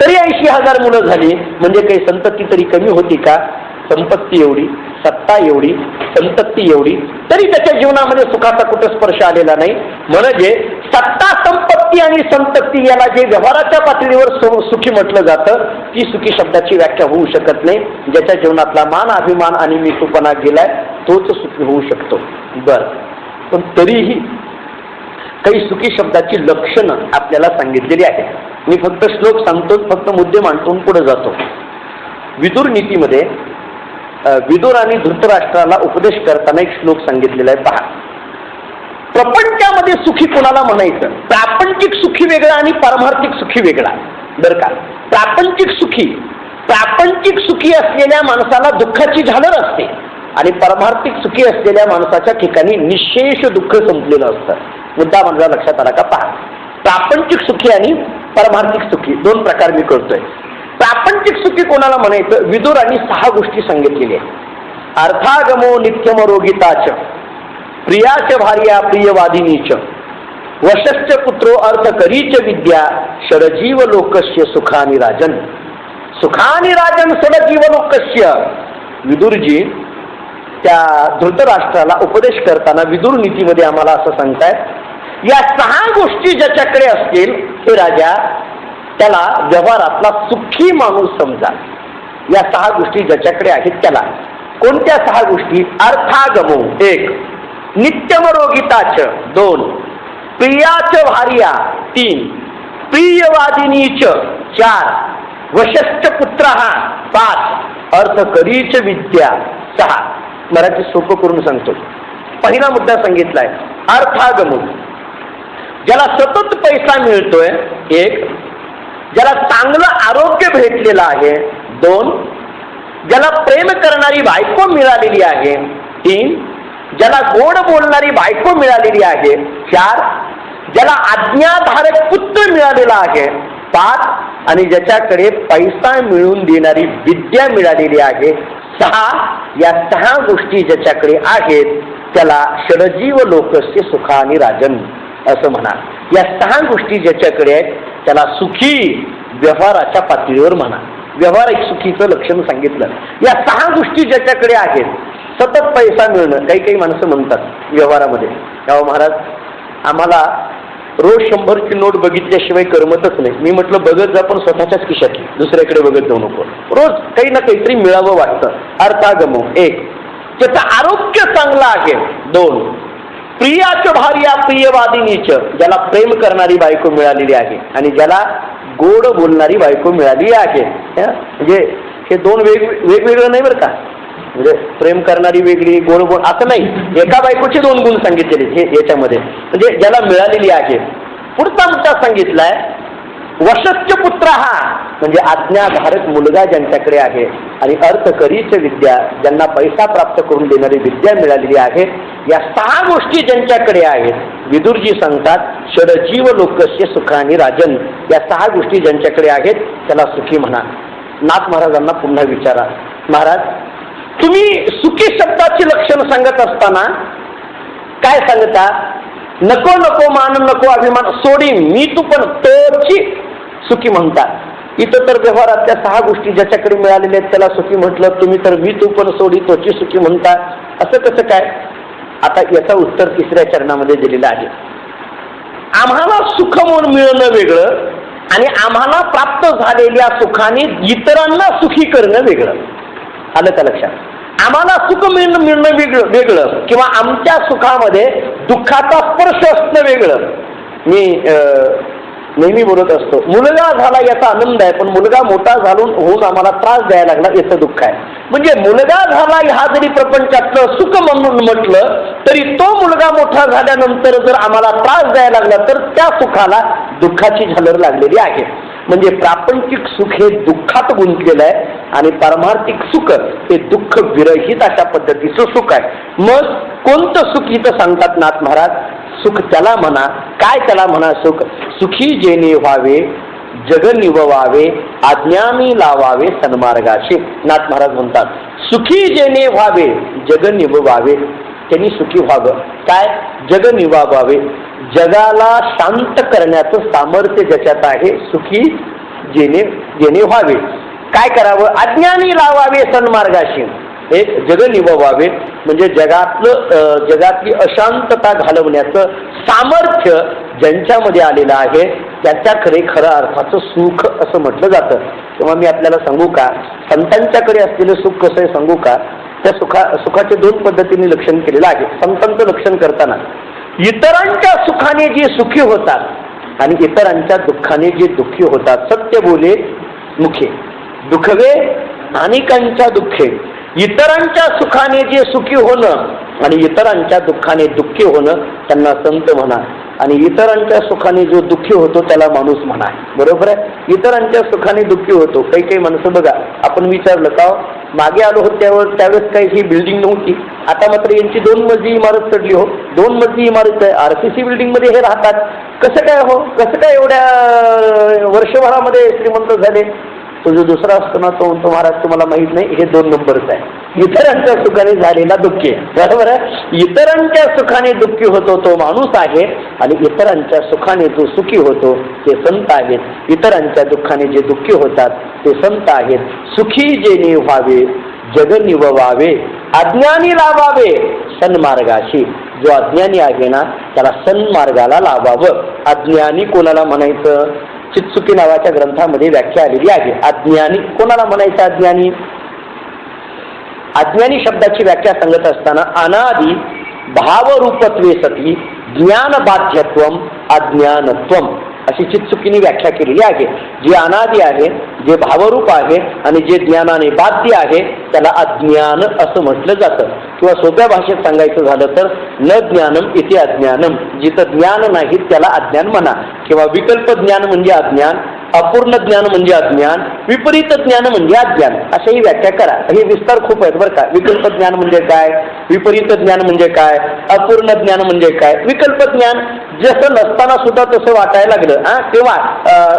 तरी 80,000 मुलं झाली. म्हणजे काही संतती तरी कमी होती का? संपत्ती एवढी, सत्ता एवढी, संतती एवढी, तरी त्याच्या जीवनामध्ये सुखाचा कुठं स्पर्श आलेला नाही. म्हणजे सत्ता, संपत्ती आणि संतती याला जे व्यवहाराच्या पातळीवर सुखी म्हटलं जातं, ती सुखी शब्दाची व्याख्या होऊ शकत नाही. ज्याच्या जीवनातला मान, अभिमान आणि मीतूपणा गेलाय तोच सुखी होऊ शकतो. बर, पण तरीही काही सुखी शब्दाची लक्षणं आपल्याला सांगितलेली आहेत. मी फक्त श्लोक सांगतो, फक्त मुद्दे मांडतो, पुढे जातो. विदुर नीतीमध्ये विदुर आणि धृतराष्ट्राला उपदेश करताना एक श्लोक सांगितलेला आहे, पहा. प्रपंचामध्ये सुखी कोणाला म्हणायचं? प्रापंचिक सुखी वेगळा आणि पारमार्थिक सुखी वेगळा, बरं का. प्रापंचिक सुखी असलेल्या माणसाला दुःखाची झालर असते आणि पारमार्थिक सुखी असलेल्या माणसाच्या ठिकाणी निशेष दुःख संपलेलं असतं. मुद्दा माझा लक्षात आला का? पहा, प्रापंचिक सुखी आणि पारमार्थिक सुखी 2 प्रकार मी करतोय. प्रापंचिक सुखी कोणाला म्हणायचं? विदुरांनी 6 गोष्टी सांगितलेल्या आहेत. अर्थागमो नित्यम रोगिताच, प्रियाच भार्या प्रियवादिनीच, वशश्च पुत्रो अर्थ करीच विद्या, षडजीव लोकस्य सुखानि राजन. सुखानि राजन षडजीव लोकस्य. विदुरजी त्या धृतराष्ट्राला उपदेश करताना विदुर नीतीमध्ये आम्हाला असं सांगतायत, या 6 गोष्टी ज्याच्याकडे असतील हे राजा, त्याला व्यवहारातला सुखी माणूस समजा. या 6 गोष्टी ज्याच्याकडे आहेत त्याला. कोणत्या 6 गोष्टी? अर्थागमो 1, नित्यमरोगिताच 2, प्रियाच भार्या 3, प्रियवादिनीच 4, वशश्च पुत्र 5, अर्थकरीच विद्या 6. मराठी सोपं करून सांगतो. पहिला मुद्दा सांगितलाय अर्थागमो, ज्याला सतत पैसा मिळतोय 1, ज्याला चांगलं आरोग्य भेटलेलं आहे 2, ज्याला प्रेम करणारी बायको मिळालेली आहे 3, ज्याला गोड बोलणारी बायको मिळालेली आहे 4, ज्याला आज्ञाधारक पुत्र मिळालेला आहे 5, आणि ज्याच्याकडे पैसा मिळवून देणारी विद्या मिळालेली आहे 6. या 6 गोष्टी ज्याच्याकडे आहेत त्याला षडजीव लोकस्य सुखानि राजन असं म्हणा. या 6 गोष्टी ज्याच्याकडे आहेत त्याला सुखी व्यवहाराच्या पातळीवर म्हणा. व्यवहारिक सुखीचं लक्षण सांगितलं. या 6 गोष्टी ज्याच्याकडे आहेत, सतत पैसा मिळणं. काही माणसं म्हणतात व्यवहारामध्ये, अहो महाराज आम्हाला रोज 100ची नोट बघितल्याशिवाय करमतच नाही. मी म्हटलं बघत जा, पण स्वतःच्याच खिशातली, दुसऱ्याकडे बघत जाऊ नको. रोज काही ना काहीतरी मिळावं वाटतं. अर्थागमो 1, ज्याचं आरोग्य चांगलं आहे 2, प्रियाच भार्या प्रियवादिनीच, ज्याला प्रेम करणारी बायको मिळालेली आहे आणि ज्याला गोड बोलणारी बायको मिळाली आहे. म्हणजे हे दोन वेगवेगळं नाही बरं का, म्हणजे प्रेम करणारी वेगळी, गोड बोल असं नाही, एका बायकोचे दोन गुण सांगितलेले हे याच्यामध्ये, म्हणजे ज्याला मिळालेली आहे. पुढचा मुद्दा सांगितलाय वशस्य पुत्र, हा म्हणजे आज्ञाधारक मुलगा ज्यांच्याकडे आहे आणि अर्थकरीच विद्या, ज्यांना पैसा प्राप्त करून देणारी विद्या मिळालेली आहे. या 6 गोष्टी ज्यांच्याकडे आहेत, विदुरजी सांगतात षडजीव लोकस्य सुखानी राजन, या 6 गोष्टी ज्यांच्याकडे आहेत त्याला सुखी म्हणा. नाथ महाराजांना पुन्हा विचारा, महाराज तुम्ही सुखी शब्दाची लक्षण सांगत असताना काय सांगता? नको नको मान नको अभिमान सोडी मी तू पण तोची सुखी म्हणता. इथं तर व्यवहारात त्या 6 गोष्टी ज्याच्याकडे मिळालेल्या आहेत त्याला सुखी म्हटलं, तुम्ही तर मी तू पण सोडी तोची सुखी म्हणता, असं कसं काय? आता याचं उत्तर 3ऱ्या चरणामध्ये दिलेलं आहे. आम्हाला सुख म्हणून मिळणं वेगळं आणि आम्हाला प्राप्त झालेल्या सुखाने इतरांना सुखी करणं वेगळं. आलं का लक्षात? आम्हाला सुख मिळणं वेगळं किंवा आमच्या सुखामध्ये दुःखाचा स्पर्श असणं वेगळं. मी नेहमी बोलत असतो, मुलगा झाला याचा आनंद आहे, पण मुलगा मोठा होऊन आम्हाला त्रास द्यायला लागला याचं दुःख आहे. म्हणजे मुलगा झाला हा जरी प्रपंचातलं सुख म्हणून म्हटलं तरी तो मुलगा मोठा झाल्यानंतर जर आम्हाला त्रास द्यायला लागला तर त्या सुखाला दुःखाची झालर लागलेली आहे. म्हणजे प्रापंचिक सुख हे दुःखात गुंतलेलं आहे आणि पारमार्थिक सुख हे दुःख विरहित अशा पद्धतीचं सुख आहे. मग कोणतं सुख इथं सांगतात नाथ महाराज? सुख त्याला म्हणा, काय त्याला म्हणा सुख? सुखी जेणे व्हावे जग निववावे अज्ञानी लावावे सन्मार्गाशी. नाथ महाराज म्हणतात सुखी जेणे व्हावे जग निववावे, त्यांनी सुखी व्हावं. काय? जग निववावे, जगाला शांत करण्याचं सामर्थ्य ज्याच्यात आहे, सुखी जेणे व्हावे. काय करावं? अज्ञानी लावावे सन्मार्गाशी, एक जग निववावे म्हणजे जगातली अशांतता घालवण्याचं सामर्थ्य ज्यांच्यामध्ये आलेलं आहे त्याच्याकडे खरं अर्थाचं सुख असं म्हटलं जातं. तेव्हा मी आपल्याला सांगू का, संतांच्याकडे असलेलं सुख कसं आहे सांगू का? त्या सुखाचे 2 पद्धतीने लक्षण केलेलं आहे. संतांचं लक्षण करताना इतरांच्या सुखाने जे सुखी होतात आणि इतरांच्या दुःखाने जे दुःखी होतात. सत्य बोले मुखे दुःखवे अनेकांच्या दुःखे. इतरांच्या सुखाने जे सुखी होणं आणि इतरांच्या दुःखाने दुःखी होणं त्यांना संत म्हणा, आणि इतरांच्या सुखाने जो दुःखी होतो त्याला माणूस म्हणा. बरोबर आहे? इतरांच्या सुखाने दुःखी होतो. काही माणसं बघा, आपण विचारलं का मागे आलो होत त्यावेळेस काही ही बिल्डिंग नव्हती, आता मात्र यांची 2 मजली इमारत चढली हो. 2 मजली इमारत आहे, RCC बिल्डिंग मध्ये हे राहतात. कसं काय हो? कसं काय एवढ्या वर्षभरामध्ये श्रीमंत झाले? तो जो दुसरा असतो ना तो म्हणतो महाराज तुम्हाला माहित नाही, हे 2 नंबरच आहे. इतरांच्या सुखाने झालेला दुःखी, बरोबर आहे? इतरांच्या सुखाने दुःखी होतो तो माणूस आहे आणि इतरांच्या सुखाने जो सुखी होतो ते संत आहेत. इतरांच्या दुःखाने जे दुःखी होतात ते संत आहेत. सुखी जेणे व्हावे जग निववावे अज्ञानी लावावे सन्मार्गाशी. जो अज्ञानी आहे ना त्याला सन्मार्गाला लावावं. अज्ञानी कोणाला म्हणायचं? चित्सुकी नावाच्या ग्रंथामध्ये व्याख्या आलेली आहे. अज्ञानी कोणाला म्हणायचं? अज्ञानी, अज्ञानी शब्दाची व्याख्या सांगत असताना अनादि भावरूपत्वे सती ज्ञानबाध्यत्वम अज्ञानत्वम अशी चित्सुकीने व्याख्या केलेली आहे. जे अनादि आहे, जे भावरूप आहे आणि जे ज्ञानाने बाध्य आहे त्याला अज्ञान असं म्हटलं जातं. किंवा सोप्या भाषेत सांगायचं झालं तर न ज्ञानम इति अज्ञानम, जिथं ज्ञान नाही त्याला अज्ञान म्हणा. किंवा विकल्प ज्ञान म्हणजे अज्ञान, अपूर्ण ज्ञान म्हणजे अज्ञान, विपरीत ज्ञान म्हणजे अज्ञान, अशाही व्याख्या करा. हे विस्तार खूप आहेत बरं का. विकल्प ज्ञान म्हणजे काय, विपरीत ज्ञान म्हणजे काय, अपूर्ण ज्ञान म्हणजे काय. विकल्प ज्ञान जसं नसताना सुद्धा तसं वाटायला लागलं तेव्हा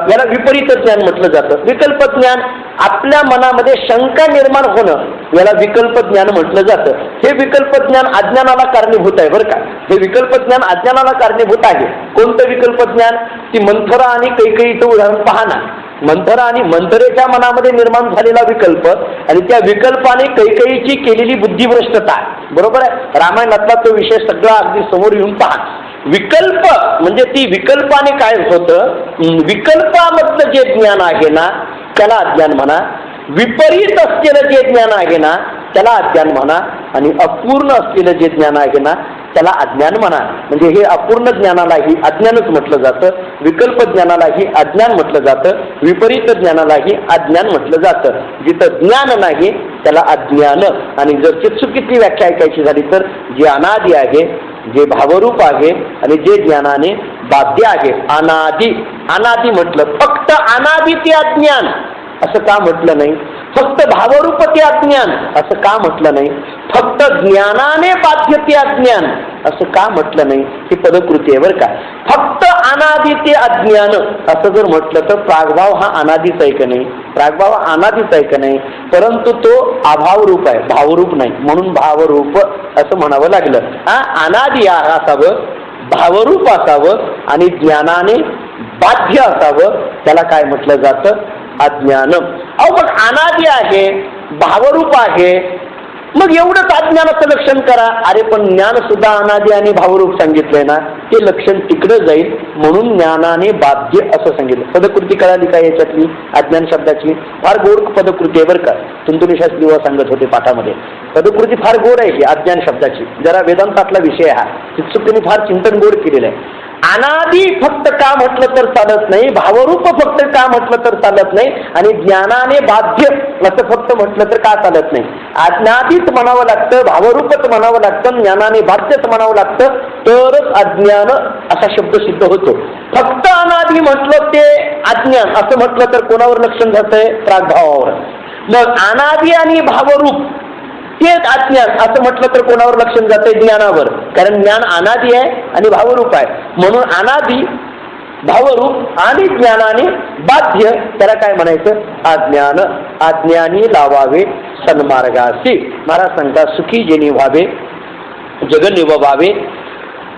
याला विपरीत ज्ञान म्हटलं जातं. विकल्प ज्ञान आपल्या मनामध्ये शंका निर्माण होणं याला विकल्प ज्ञान म्हटलं जातं. हे विकल्प ज्ञान अज्ञानाला कारणीभूत आहे बरं का. हे विकल्प ज्ञान अज्ञानाला कारणीभूत आहे. कोणतं विकल्प ज्ञान? ती मंथरा आणि कैकेयीचं उदाहरण पहा ना. मंथरा आणि मंथरेच्या मनामध्ये निर्माण झालेला विकल्प आणि त्या विकल्पाने कैकेयीची केलेली बुद्धिभ्रष्टता, बरोबर आहे? रामायणातला तो विषय सगळा अगदी समोर येऊन पहा. विकल्प म्हणजे ती विकल्पाने काय होतं, विकल्पामधलं जे ज्ञान आहे ना त्याला अज्ञान म्हणा. विपरीत असलेलं जे ज्ञान आहे ना त्याला अज्ञान म्हणा. आणि अपूर्ण असलेलं जे ज्ञान आहे ना त्याला अज्ञान म्हणा. म्हणजे हे अपूर्ण ज्ञानालाही अज्ञानच म्हटलं जातं, विकल्प ज्ञानालाही अज्ञान म्हटलं जातं, विपरीत ज्ञानालाही अज्ञान म्हटलं जातं. जिथं ज्ञान नाही त्याला अज्ञान. आणि जर चित्सुकीतली व्याख्या ऐकायची झाली तर जे अनादि आहे, जे भावरूप आहे आणि जे ज्ञानाने बाध्य आहे, अनादि. अनादि म्हटलं, फक्त अनादि ते अज्ञान असं का म्हटलं नाही? फक्त भावरूप ते अज्ञान असं का म्हटलं नाही? फक्त ज्ञानाने बाध्य ते अज्ञान असं का म्हटलं नाही? ही पदकृती आहे बरं का. फक्त अनादि ते अज्ञान असं जर म्हटलं तर प्रागभाव हा अनादीच आहे का नाही? प्रागभाव हा अनादीच आहे का नाही? परंतु तो अभावरूप आहे, भावरूप नाही, म्हणून भावरूप असं म्हणावं लागलं. हा अनादि असावं, भावरूप असावं आणि ज्ञानाने बाध्य असावं, त्याला काय म्हटलं जातं? अज्ञान. अहो मग अनादि आहे, भावरूप आहे, मग एवढंच अज्ञानाचं लक्षण करा. अरे पण ज्ञान सुद्धा अनादि आणि भावरूप सांगितलंय ना, ते लक्षण तिकडं जाईल म्हणून ज्ञानाने बाध्य असं सांगितलं. पदकृती कळाली का याच्यातली? अज्ञान शब्दाची फार गोड पदकृती आहे बरं का. तुंतुनी शास्त्री सांगत होते पाठामध्ये. पदकृती फार गोड आहे ही अज्ञान शब्दाची. जरा वेदांतातला विषय हा, चित्सुकीने फार चिंतन गोड केलेलं आहे. अनादि फक्त का म्हटलं तर चालत नाही, भावरूप फक्त का म्हटलं तर चालत नाही, आणि ज्ञानाने बाध्य असं फक्त म्हटलं तर का चालत नाही? अज्ञादीच म्हणावं लागतं, भावरूपच म्हणावं लागतं, ज्ञानाने बाध्यच म्हणावं लागतं, तरच अज्ञान असा शब्द सिद्ध होतो. फक्त अनादि म्हटलं ते अज्ञान असं म्हटलं तर कोणावर लक्षण जातंय? प्रागभावावर. मग अनादि आणि भावरूप तेच अज्ञान असं म्हटलं तर कोणावर लक्षण जातंय? ज्ञानावर. कारण ज्ञान अनादि आहे आणि भावरूप आहे, म्हणून अनादि, भावरूप आणि ज्ञानाने बाध्य त्याला काय म्हणायचं? अज्ञान. अज्ञानी लावावे सन्मार्गासी. महाराज सांगतात, सुखी जेनी व्हावे जग निववावे,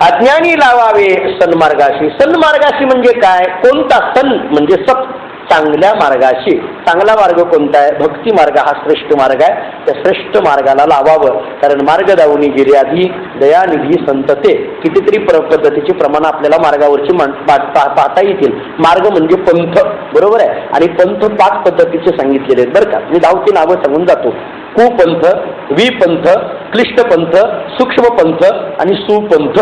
अज्ञानी लावावे सन्मार्गाशी. सन्मार्गाशी म्हणजे काय? कोणता? सन म्हणजे सत, चांगल्या मार्गाशी. चांगला मार्ग कोणता आहे? भक्ती मार्ग हा श्रेष्ठ मार्ग आहे. त्या श्रेष्ठ मार्गाला लावावं. कारण मार्ग दावणी गिर्याधी दयानिधी संतते. कितीतरी पद्धतीचे प्रमाण आपल्याला मार्गावरची पाहता येतील. मार्ग म्हणजे पंथ, बरोबर आहे. आणि पंथ 5 पद्धतीचे सांगितलेले आहेत बरं का. मी 10ची नावं सांगून जातो. कुपंथ, विपंथ, क्लिष्ट पंथ, सूक्ष्म पंथ आणि सुपंथ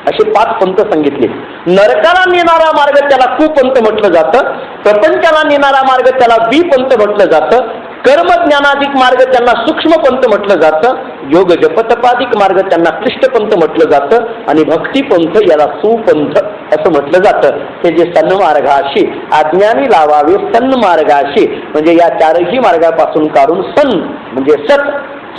असे 5 पंथ सांगितले. नरकाला नेणारा मार्ग त्याला कुपंथ म्हटलं जातं, प्रपंचाला नेणारा मार्ग त्याला विपंथ म्हटलं जातं, कर्मज्ञानाधिक मार्ग त्यांना सूक्ष्म पंथ म्हटलं जातं, योग जपतपाधिक मार्ग त्यांना क्लिष्ट पंथ म्हटलं जातं, आणि भक्ती पंथ याला सुपंथ असं म्हटलं जातं. हे जे सन्मार्गाशी, अज्ञानी लावावे सन्मार्गाशी, म्हणजे या 4ही मार्गापासून काढून सन म्हणजे सत,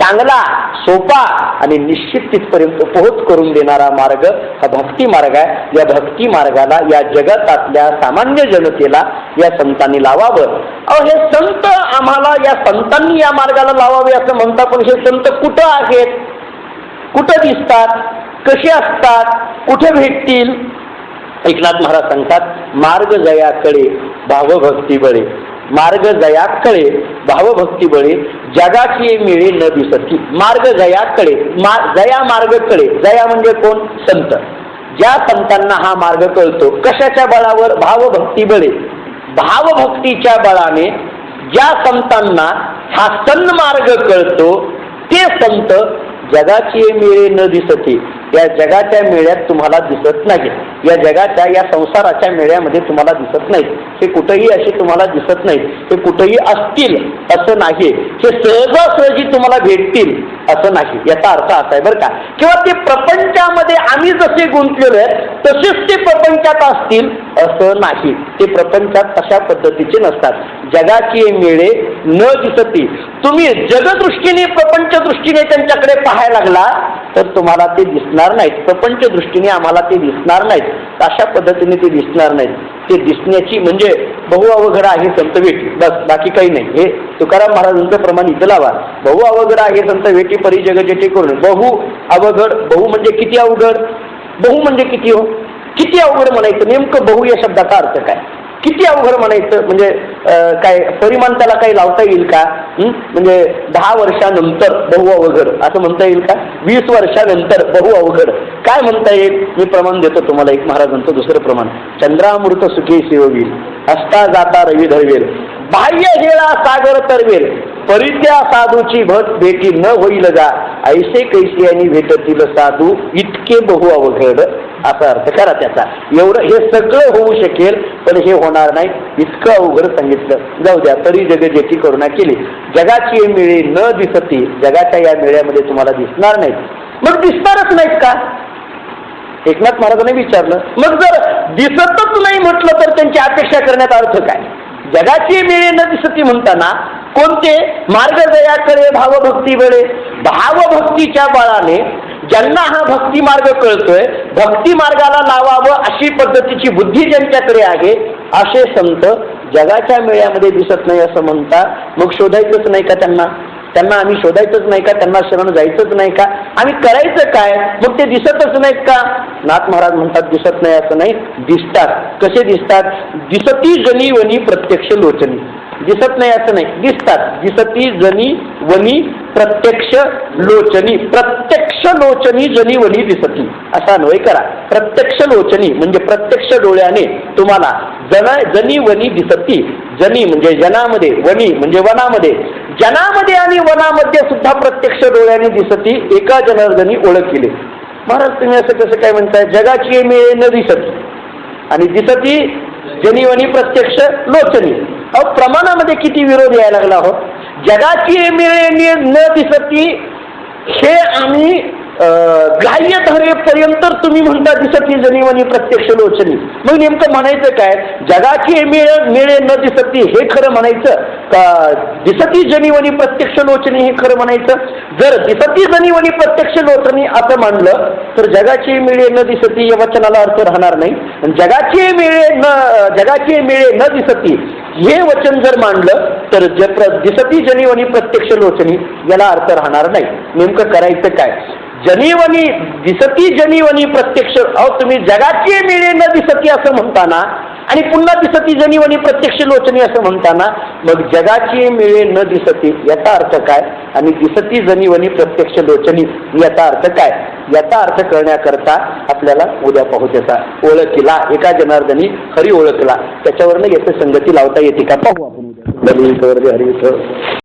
चांगला, सोपा आणि निश्चित तिथपर्यंत पोहोच करून देणारा मार्ग हा भक्ती मार्ग आहे. या भक्ती मार्गाला या जगतातल्या सामान्य जनतेला या संतांनी लावावं. अहो हे संत आम्हाला, या संतांनी या मार्गाला लावावे असं म्हणतात, पण हे संत कुठं आहेत? कुठं दिसतात? कसे असतात? कुठे भेटतील? एकनाथ महाराज सांगतात, मार्ग जयाकडे भावभक्ती बळे. मार्ग जयाकडे भावभक्ती बळे, जगाची मिळे न दिसती. मार्ग जयाकडे, जया मार्गकडे. जया म्हणजे कोण? संत. ज्या संतांना हा मार्ग कळतो, कशाच्या बळावर? भावभक्ती बळे. भावभक्तीच्या बळाने ज्या संतांना हा सन्मार्ग कळतो ते संत जगाची मिळे न दिसती. या जगाच्या मेळ्यात तुम्हाला दिसत नाही, या जगाच्या या संसाराच्या मेळ्यामध्ये तुम्हाला दिसत नाहीत. हे कुठेही असे तुम्हाला दिसत नाहीत. हे कुठेही असतील असं नाही. हे सहजासहजी तुम्हाला भेटतील असं नाही. याचा अर्थ असा आहे बरं का. किंवा ते प्रपंचामध्ये आम्ही जसे गुंतलेलो आहेत तसेच ते प्रपंचात असतील असं नाही. ते प्रपंचात अशा पद्धतीचे नसतात. जगाची मेळे न दिसती. तुम्ही जगदृष्टीने, प्रपंच दृष्टीने त्यांच्याकडे पाहायला लागला तर तुम्हाला ते दिसणार नाहीत. प्रपंच दृष्टीने आम्हाला ते दिसणार नाहीत. अशा पद्धतीने ते दिसणार नाहीत. ते दिसण्याची म्हणजे बहु अवघड आहे संत वेटी, बस बाकी काही नाही. हे तुकाराम महाराजांचं प्रमाण इथं लावा. बहु अवघड आहे संत वेटी परी जगजेटी करून. बहु अवघड, बहु म्हणजे किती अवघड? बहु म्हणजे किती हो? किती अवघड म्हणायचं? नेमकं बहु या शब्दाचा अर्थ काय? किती अवघड म्हणायचं म्हणजे काय परिमाण त्याला काही लावता येईल का? म्हणजे 10 वर्षानंतर बहु अवघड असं म्हणता येईल का? 20 वर्षानंतर बहु अवघड काय म्हणता येईल? मी प्रमाण देतो तुम्हाला. एक महाराजांचं दुसरं प्रमाण, चंद्रामृत सुखी शिववील, हस्ता जाता रवी धरवेल, बाह्य हेळा सागर तरवेल, परित्या साधूची भट भेटी न होईल जा, ऐसे कैसे आणि भेटतील साधू इतके बहु अवघड, असा अर्थ करा त्याचा. एवढं हे सगळं होऊ शकेल पण हे होणार नाही, इतकं अवघड सांगितलं. जाऊ द्या, तरी जग जेची करुणा केली, जगाची मेळे न दिसती, जगाच्या या मेळ्यामध्ये तुम्हाला दिसणार नाहीत. मग दिसणारच नाहीत का? एकनाथ महाराजांनी विचारलं. मग जर दिसतच नाही म्हटलं तर त्यांची अपेक्षा करण्यात अर्थ काय? जगाची मेळे न दिसती म्हणताना कोणते मार्ग दया करे भावभक्ती वेळे, भावभक्तीच्या बळाने ज्यांना हा भक्ती मार्ग कळतोय, भक्ती मार्गाला लावावं अशी पद्धतीची बुद्धी ज्यांच्याकडे आहे, असे संत जगाच्या मेळ्यामध्ये दिसत नाही असं म्हणता. मग शोधायचंच नाही का त्यांना? त्यांना आम्ही शोधायचंच नाही का? त्यांना शरण जायचंच नाही का? आम्ही करायचं काय? मग ते दिसतच नाहीत का? नाथ महाराज म्हणतात दिसत नाही असं नाही, दिसतात. कसे दिसतात? दिसती जनी वनी प्रत्यक्ष लोचनी. दिसत नाही असं नाही, दिसतात. दिसती जनी वनी प्रत्यक्ष लोचनी, प्रत्यक्ष लोचनी जनी वनी दिसती असा अन्वय करा. प्रत्यक्ष लोचनी म्हणजे प्रत्यक्ष डोळ्याने तुम्हाला जनी वनी दिसती. जनी म्हणजे जनामध्ये, वनी म्हणजे वनामध्ये, जनामध्ये आणि वनामध्ये सुद्धा प्रत्यक्ष डोळ्याने दिसती, एका जनार्दनी ओळख केली. महाराज तुम्ही असं कसं काय म्हणताय? जगाची मेळे न दिसती आणि दिसती जनीवनी प्रत्यक्ष लोचनी. अहो प्रमाणामध्ये किती विरोध यायला लागला हो. जगाची मेळे न दिसती हे आम्ही ग्राह्य धरेपर्यंत तुम्ही म्हणता दिसती जनीवनी प्रत्यक्ष लोचनी. मग नेमकं म्हणायचं काय? जगाची मेळे न दिसती हे खरं म्हणायचं का दिसती जनीवनी प्रत्यक्ष लोचनी हे खरं म्हणायचं? जर दिसती जनीवनी प्रत्यक्ष लोचनी असं मानलं तर जगाची मेळे न दिसती या वचनाला अर्थ राहणार नाही. जगाची मेळे न दिसती हे वचन जर मांडलं तर दिसती जनीवनी प्रत्यक्ष लोचनी याला अर्थ राहणार नाही. नेमकं करायचं काय? जनीवनी दिसती जनीवनी प्रत्यक्ष. अहो तुम्ही जगाची मेळे न दिसती असं म्हणताना आणि पुन्हा दिसती जनीवनी प्रत्यक्ष लोचनी असं म्हणताना मग जगाची मेळे न दिसती याचा अर्थ काय आणि दिसती जनीवनी प्रत्यक्ष लोचनी याचा अर्थ काय? याचा अर्थ करण्याकरता आपल्याला उद्या पाहू. त्याचा ओळखीला एका जनार्दनी हरी ओळखला त्याच्यावरनं याची संगती लावता येते का पाहू आपण उद्या. हरी